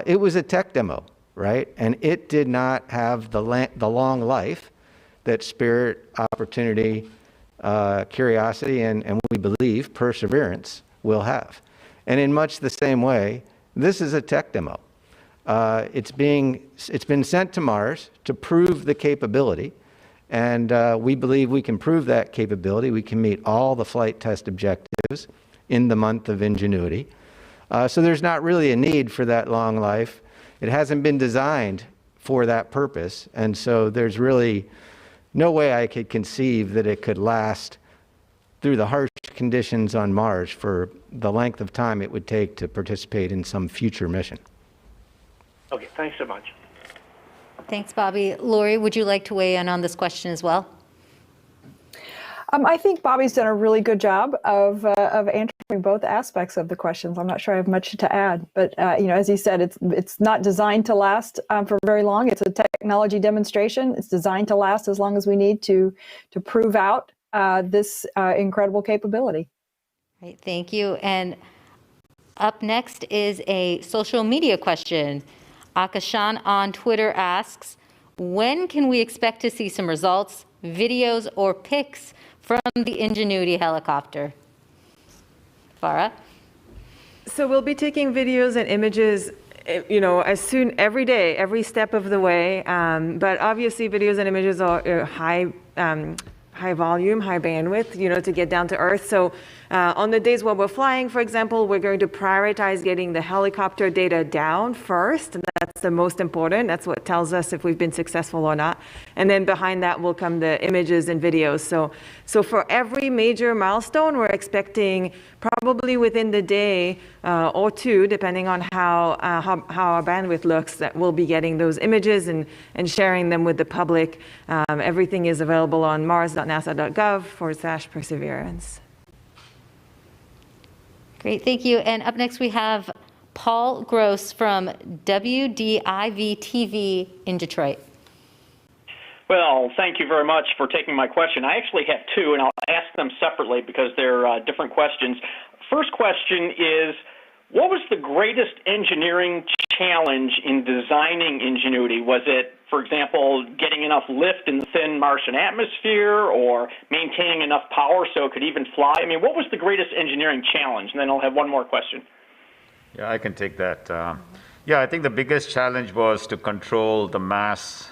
It was a tech demo, right? And it did not have the long life that Spirit, Opportunity, Curiosity, and we believe Perseverance will have. And in much the same way, this is a tech demo. It's been sent to Mars to prove the capability. And we believe we can prove that capability. We can meet all the flight test objectives in the month of Ingenuity. So there's not really a need for that long life. It hasn't been designed for that purpose. And so there's really no way I could conceive that it could last through the harsh conditions on Mars for the length of time it would take to participate in some future mission. Okay, thanks so much. Thanks, Bobby. Lori, would you like to weigh in on this question as well? I think Bobby's done a really good job of answering both aspects of the questions. I'm not sure I have much to add, but as he said, it's not designed to last for very long. It's a technology demonstration. It's designed to last as long as we need to prove out this incredible capability. Right, thank you. And up next is a social media question. Akashan on Twitter asks, when can we expect to see some results, videos, or pics from the Ingenuity helicopter? Farah? So we'll be taking videos and images, as soon, every day, every step of the way. But obviously videos and images are high volume, high bandwidth, to get down to Earth. So on the days while we're flying, for example, we're going to prioritize getting the helicopter data down first. And that's the most important. That's what tells us if we've been successful or not. And then behind that will come the images and videos. So for every major milestone, we're expecting probably within the day or two, depending on how our bandwidth looks, that we'll be getting those images and sharing them with the public. Everything is available on mars.nasa.gov/perseverance. Great, thank you. And up next we have Paul Gross from WDIV-TV in Detroit. Well, thank you very much for taking my question. I actually have two, and I'll ask them separately because they're different questions. First question is, what was the greatest engineering challenge in designing Ingenuity? Was it, for example, getting enough lift in the thin Martian atmosphere or maintaining enough power so it could even fly? I mean, what was the greatest engineering challenge? And then I'll have one more question. Yeah, I can take that. I think the biggest challenge was to control the mass,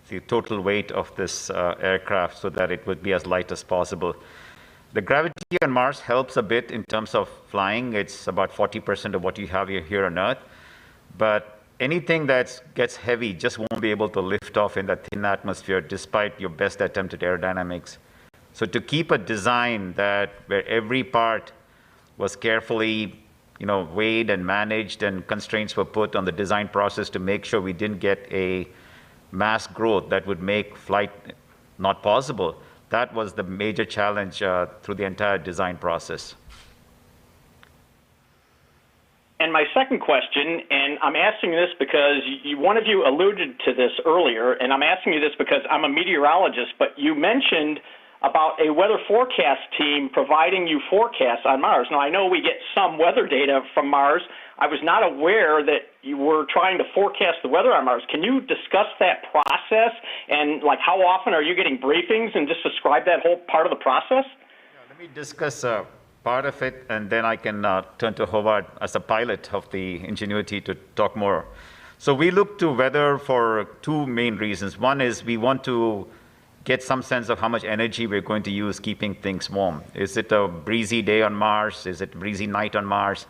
the total weight of this aircraft so that it would be as light as possible. The gravity on Mars helps a bit in terms of flying. It's about 40% of what you have here on Earth. But anything that gets heavy just won't be able to lift off in that thin atmosphere despite your best attempt at aerodynamics. So to keep a design where every part was carefully weighed and managed and constraints were put on the design process to make sure we didn't get a mass growth that would make flight not possible. That was the major challenge through the entire design process. And my second question, and I'm asking this because one of you alluded to this earlier, and I'm asking you this because I'm a meteorologist, but you mentioned about a weather forecast team providing you forecasts on Mars. Now, I know we get some weather data from Mars. I was not aware that you were trying to forecast the weather on Mars. Can you discuss that process and how often are you getting briefings and just describe that whole part of the process? Yeah, let me discuss part of it, and then I can turn to Howard as a pilot of the Ingenuity to talk more. So we look to weather for two main reasons. One is we want to get some sense of how much energy we're going to use keeping things warm. Is it a breezy day on Mars? Is it a breezy night on Mars?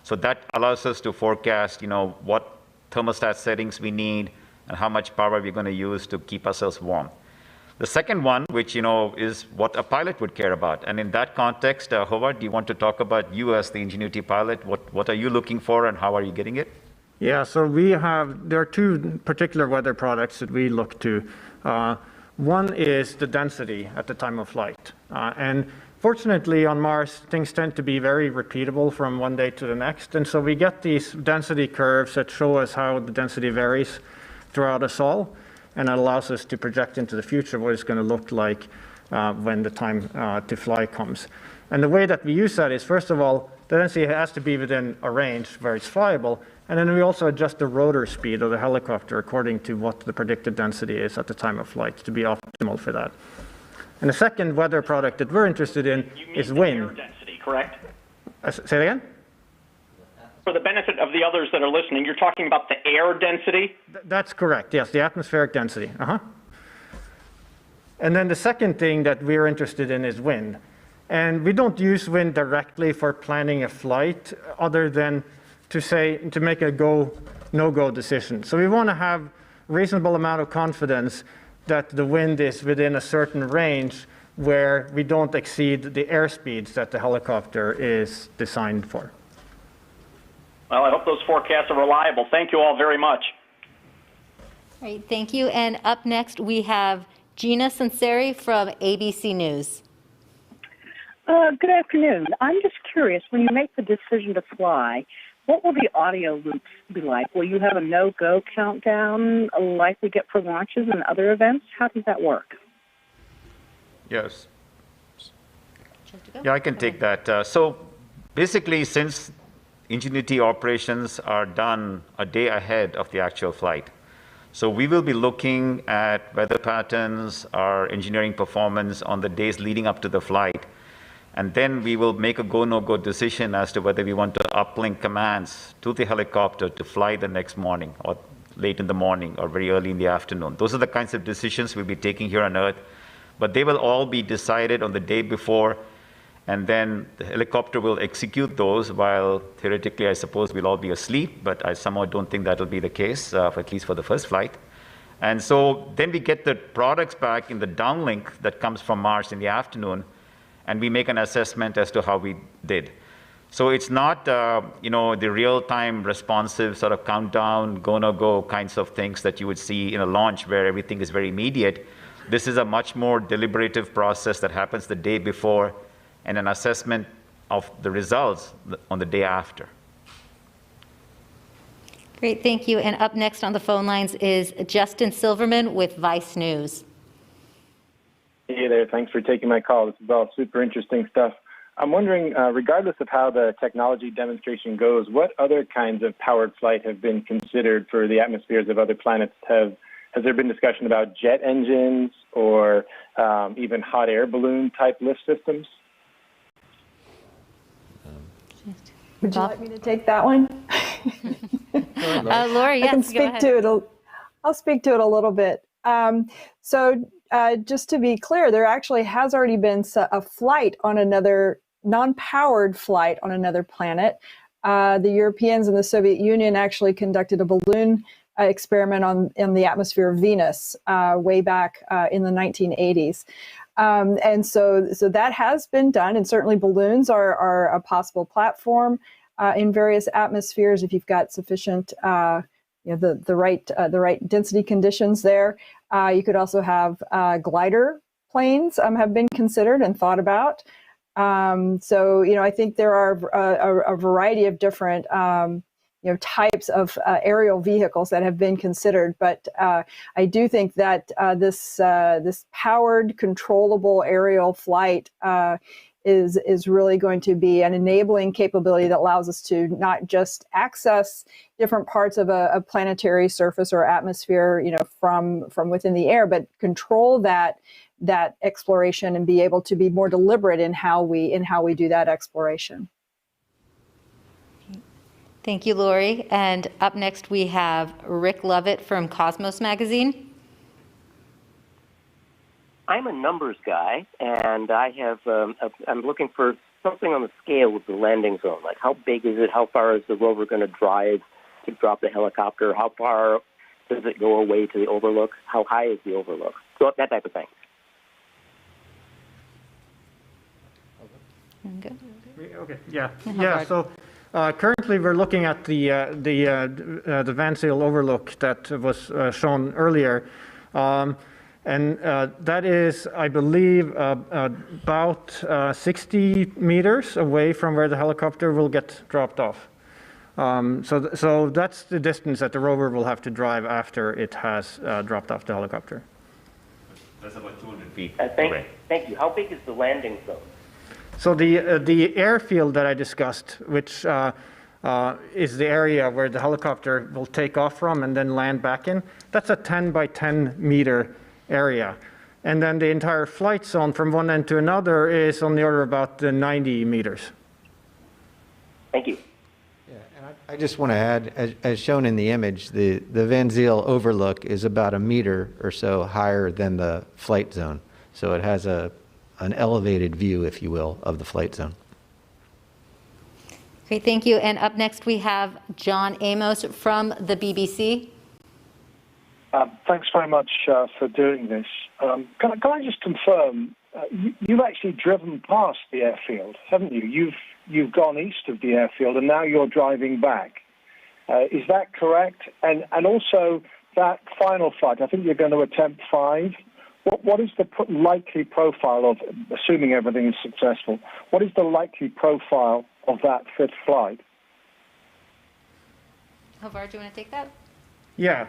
So that allows us to forecast, what thermostat settings we need and how much power we're going to use to keep ourselves warm. The second one, which is what a pilot would care about. And in that context, Howard, do you want to talk about you as the Ingenuity pilot? What are you looking for and how are you getting it? Yeah, so there are two particular weather products that we look to. One is the density at the time of flight. And fortunately on Mars, things tend to be very repeatable from one day to the next. And so we get these density curves that show us how the density varies throughout us all. And it allows us to project into the future what it's going to look like when the time to fly comes. And the way that we use that is, first of all, the density has to be within a range where it's flyable. And then we also adjust the rotor speed of the helicopter according to what the predicted density is at the time of flight to be optimal for that. And the second weather product that we're interested in is wind. Air density, correct? Say it again? For the benefit of the others that are listening, you're talking about the air density? That's correct, yes, the atmospheric density. And then the second thing that we're interested in is wind. And we don't use wind directly for planning a flight other than to make a go, no-go decision. So we want to have a reasonable amount of confidence that the wind is within a certain range where we don't exceed the airspeeds that the helicopter is designed for. Well, I hope those forecasts are reliable. Thank you all very much. Great, thank you. And up next, we have Gina Sunseri from ABC News. Good afternoon. I'm just curious, when you make the decision to fly, what will the audio loops be like? Will you have a no-go countdown like we get for launches and other events? How does that work? Yes. Yeah, I can take that. So basically, since Ingenuity operations are done a day ahead of the actual flight, so we will be looking at weather patterns, our engineering performance on the days leading up to the flight. And then we will make a go, no-go decision as to whether we want to uplink commands to the helicopter to fly the next morning or late in the morning or very early in the afternoon. Those are the kinds of decisions we'll be taking here on Earth. But they will all be decided on the day before, and then the helicopter will execute those while theoretically, I suppose, we'll all be asleep, but I somehow don't think that'll be the case, at least for the first flight. And so then we get the products back in the downlink that comes from Mars in the afternoon, and we make an assessment as to how we did. So it's not, the real-time responsive sort of countdown, go, no go kinds of things that you would see in a launch where everything is very immediate. This is a much more deliberative process that happens the day before and an assessment of the results on the day after. Great, thank you. And up next on the phone lines is Justin Silverman with Vice News. Hey there, thanks for taking my call. This is all super interesting stuff. I'm wondering, regardless of how the technology demonstration goes, what other kinds of powered flight have been considered for the atmospheres of other planets? Has there been discussion about jet engines or even hot air balloon type lift systems? Would you like me to take that one? Lori, yes, I can speak to it. I'll speak to it a little bit. Just to be clear, there actually has already been a flight on another non-powered flight on another planet. The Europeans and the Soviet Union actually conducted a balloon experiment in the atmosphere of Venus way back in the 1980s. And so that has been done, and certainly balloons are a possible platform in various atmospheres if you've got sufficient the right density conditions there. You could also have glider planes have been considered and thought about. I think there are a variety of different types of aerial vehicles that have been considered. But I do think that this powered, controllable aerial flight is really going to be an enabling capability that allows us to not just access different parts of a planetary surface or atmosphere, from within the air, but control that exploration and be able to be more deliberate in how we do that exploration. Thank you, Lori. And up next, we have Rick Lovett from Cosmos Magazine. I'm a numbers guy, and I have I'm looking for something on the scale of the landing zone. Like, how big is it? How far is the rover going to drive to drop the helicopter? How far does it go away to the overlook? How high is the overlook? So that type of thing. Okay. Yeah. So currently, we're looking at the Van Zyl overlook that was shown earlier, and that is, I believe, about 60 meters away from where the helicopter will get dropped off. So that's the distance that the rover will have to drive after it has dropped off the helicopter. That's about 200 feet away. Thank you. How big is the landing zone? So the airfield that I discussed, which is the area where the helicopter will take off from and then land back in, that's a 10 by 10 meter area. And then the entire flight zone from one end to another is on the order of about 90 meters. Thank you. Yeah, and I just want to add, as shown in the image, the Van Zyl overlook is about a meter or so higher than the flight zone. So it has an elevated view, if you will, of the flight zone. Great, thank you. And up next we have John Amos from the BBC. Thanks very much for doing this. Can I just confirm, you've actually driven past the airfield, haven't you? You've gone east of the airfield and now you're driving back. Is that correct? And also that final flight, I think you're going to attempt 5. What is the likely profile of, assuming everything is successful, what is the likely profile of that 5th flight? Hovar, do you want to take that? Yeah,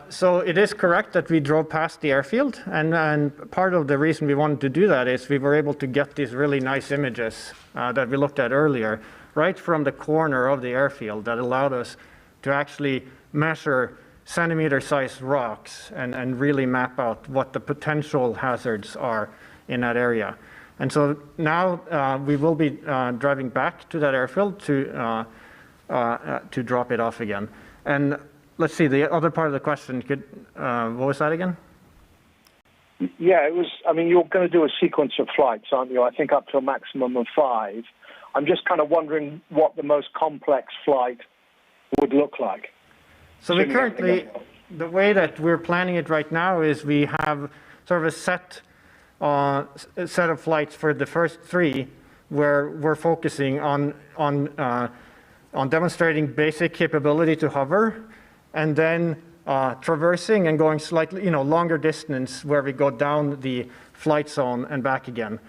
so it is correct that we drove past the airfield, and part of the reason we wanted to do that is we were able to get these really nice images that we looked at earlier, right from the corner of the airfield, that allowed us to actually measure centimeter-sized rocks and really map out what the potential hazards are in that area. And so now we will be driving back to that airfield to drop it off again. And let's see, the other part of the question, what was that again? Yeah, it was, I mean, you're going to do a sequence of flights, aren't you? I think up to a maximum of 5. I'm just kind of wondering what the most complex flight would look like. So we currently, the way that we're planning it right now is we have sort of a set of flights for the first 3 where we're focusing on demonstrating basic capability to hover, and then traversing and going slightly, longer distance where we go down the flight zone and back again.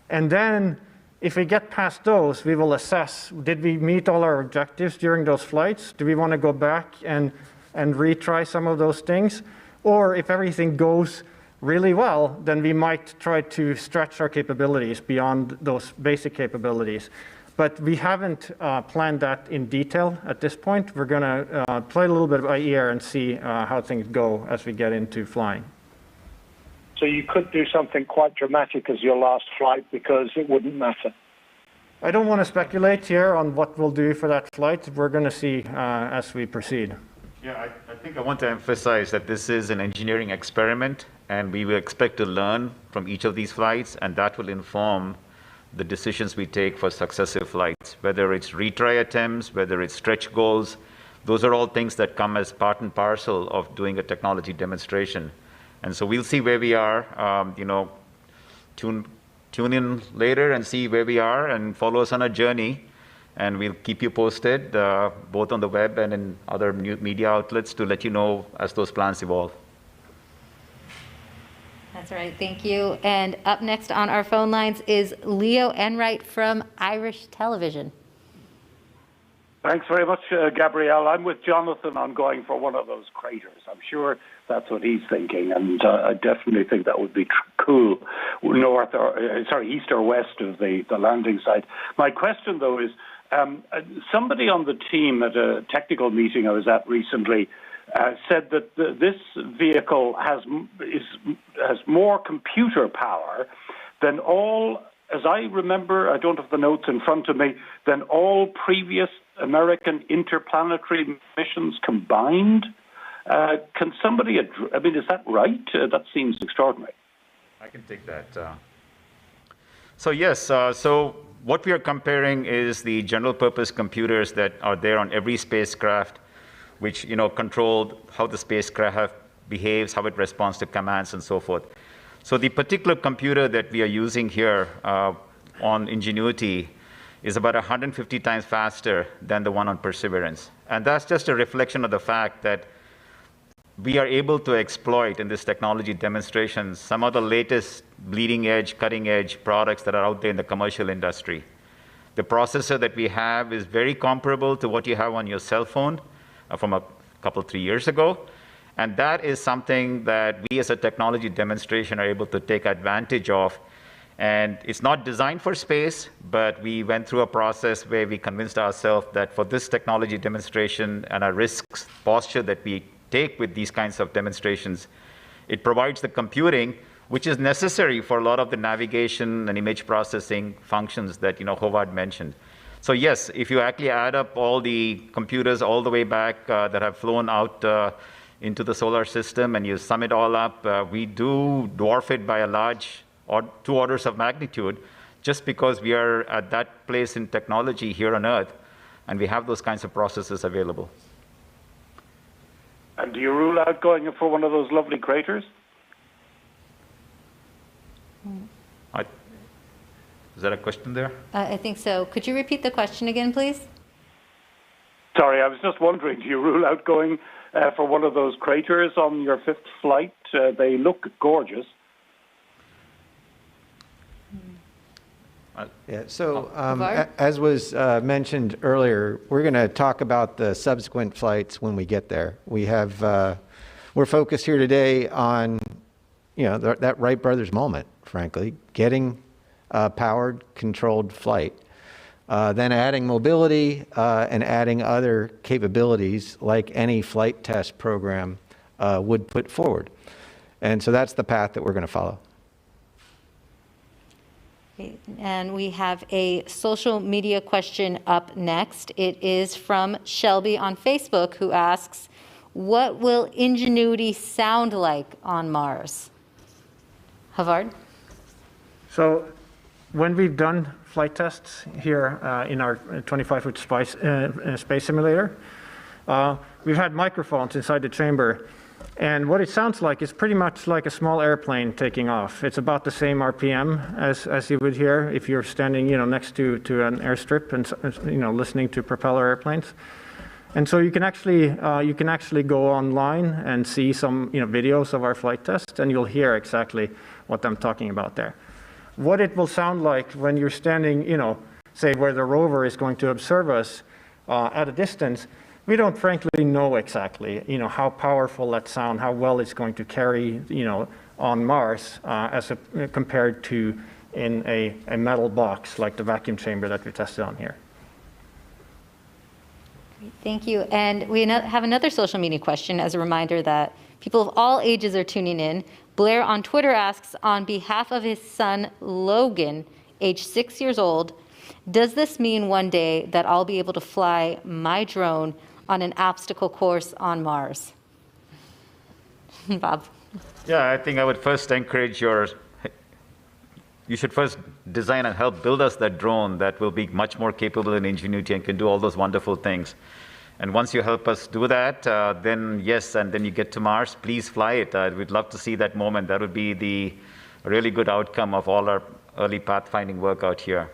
And then if we get past those, we will assess, did we meet all our objectives during those flights? Do we want to go back and retry some of those things? Or if everything goes really well, then we might try to stretch our capabilities beyond those basic capabilities. But we haven't planned that in detail at this point. We're going to play a little bit by ear and see how things go as we get into flying. So you could do something quite dramatic as your last flight because it wouldn't matter. I don't want to speculate here on what we'll do for that flight. We're going to see as we proceed. Yeah, I think I want to emphasize that this is an engineering experiment, and we will expect to learn from each of these flights, and that will inform the decisions we take for successive flights, whether it's retry attempts, whether it's stretch goals. Those are all things that come as part and parcel of doing a technology demonstration. And so we'll see where we are, tune in later and see where we are and follow us on a journey. And we'll keep you posted, both on the web and in other new media outlets, to let you know as those plans evolve. That's right, thank you. And up next on our phone lines is Leo Enright from Irish Television. Thanks very much, Gabrielle. I'm with Jonathan on going for one of those craters. I'm sure that's what he's thinking, and I definitely think that would be cool, east or west of the landing site. My question, though, is somebody on the team at a technical meeting I was at recently said that this vehicle has more computer power than all, as I remember, I don't have the notes in front of me, than all previous American interplanetary missions combined. Can somebody, is that right? That seems extraordinary. I can take that. So yes, so what we are comparing is the general purpose computers that are there on every spacecraft, which control how the spacecraft behaves, how it responds to commands, and so forth. So the particular computer that we are using here on Ingenuity is about 150 times faster than the one on Perseverance. And that's just a reflection of the fact that we are able to exploit in this technology demonstration some of the latest bleeding edge, cutting edge products that are out there in the commercial industry. The processor that we have is very comparable to what you have on your cell phone from a couple, 3 years ago. And that is something that we as a technology demonstration are able to take advantage of. And it's not designed for space, but we went through a process where we convinced ourselves that for this technology demonstration and our risks posture that we take with these kinds of demonstrations, it provides the computing which is necessary for a lot of the navigation and image processing functions that Howard mentioned. So yes, if you actually add up all the computers all the way back that have flown out into the solar system and you sum it all up, we do dwarf it by a large 2 orders of magnitude, just because we are at that place in technology here on Earth and we have those kinds of processes available. And do you rule out going for one of those lovely craters? Is that a question there? I think so. Could you repeat the question again, please? Sorry, I was just wondering, do you rule out going for one of those craters on your 5th flight? They look gorgeous. Yeah, so as was mentioned earlier, we're going to talk about the subsequent flights when we get there. We're focused here today on, that Wright brothers moment, frankly, getting powered, controlled flight, then adding mobility and adding other capabilities like any flight test program would put forward. And so that's the path that we're going to follow. And we have a social media question up next. It is from Shelby on Facebook, who asks, what will Ingenuity sound like on Mars? Havard? So when we've done flight tests here in our 25-foot space simulator, we've had microphones inside the chamber. And what it sounds like is pretty much like a small airplane taking off. It's about the same RPM as you would hear if you're standing, next to an airstrip and listening to propeller airplanes. And so you can actually go online and see some videos of our flight test, and you'll hear exactly what I'm talking about there. What it will sound like when you're standing, say where the rover is going to observe us at a distance. We don't frankly know exactly, how powerful that sound, how well it's going to carry, on Mars compared to in a metal box like the vacuum chamber that we tested on here. Thank you. And we have another social media question as a reminder that people of all ages are tuning in. Blair on Twitter asks, on behalf of his son, Logan, age 6 years old, does this mean one day that I'll be able to fly my drone on an obstacle course on Mars? Bob? Yeah, I think I would first encourage you should first design and help build us that drone that will be much more capable in Ingenuity and can do all those wonderful things. And once you help us do that, then yes, and then you get to Mars, please fly it. We'd love to see that moment. That would be the really good outcome of all our early pathfinding work out here.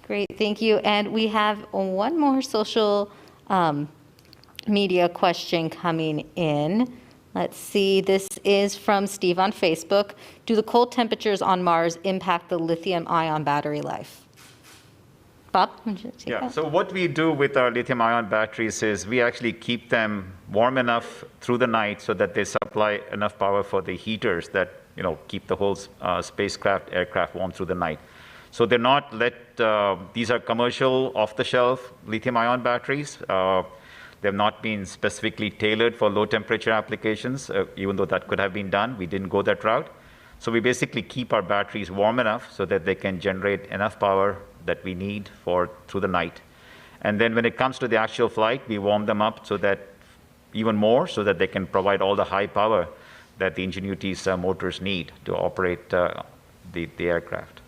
Great, thank you. And we have one more social media question coming in. Let's see, this is from Steve on Facebook. Do the cold temperatures on Mars impact the lithium-ion battery life? Bob, would you take that? So what we do with our lithium-ion batteries is we actually keep them warm enough through the night so that they supply enough power for the heaters that keep the whole spacecraft, aircraft warm through the night. So they're not these are commercial off-the-shelf lithium-ion batteries. They've not been specifically tailored for low-temperature applications, even though that could have been done. We didn't go that route. So we basically keep our batteries warm enough so that they can generate enough power that we need through the night. And then when it comes to the actual flight, we warm them up so that even more, so that they can provide all the high power that the Ingenuity's motors need to operate the aircraft.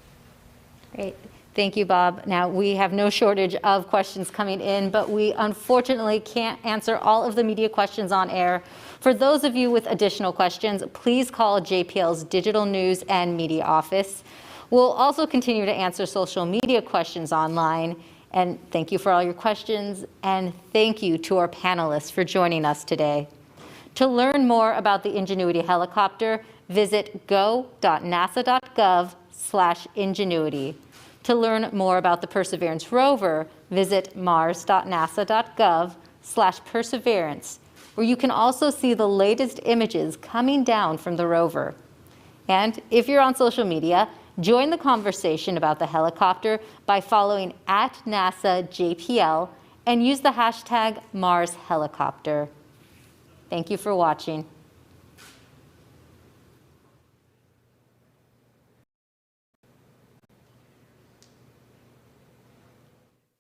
Great. Thank you, Bob. Now, we have no shortage of questions coming in, but we unfortunately can't answer all of the media questions on air. For those of you with additional questions, please call JPL's Digital News and Media Office. We'll also continue to answer social media questions online. And thank you for all your questions. And thank you to our panelists for joining us today. To learn more about the Ingenuity helicopter, visit go.nasa.gov/Ingenuity. To learn more about the Perseverance rover, visit mars.nasa.gov/Perseverance, where you can also see the latest images coming down from the rover. And if you're on social media, join the conversation about the helicopter by following @NASAJPL and use the hashtag MarsHelicopter. Thank you for watching.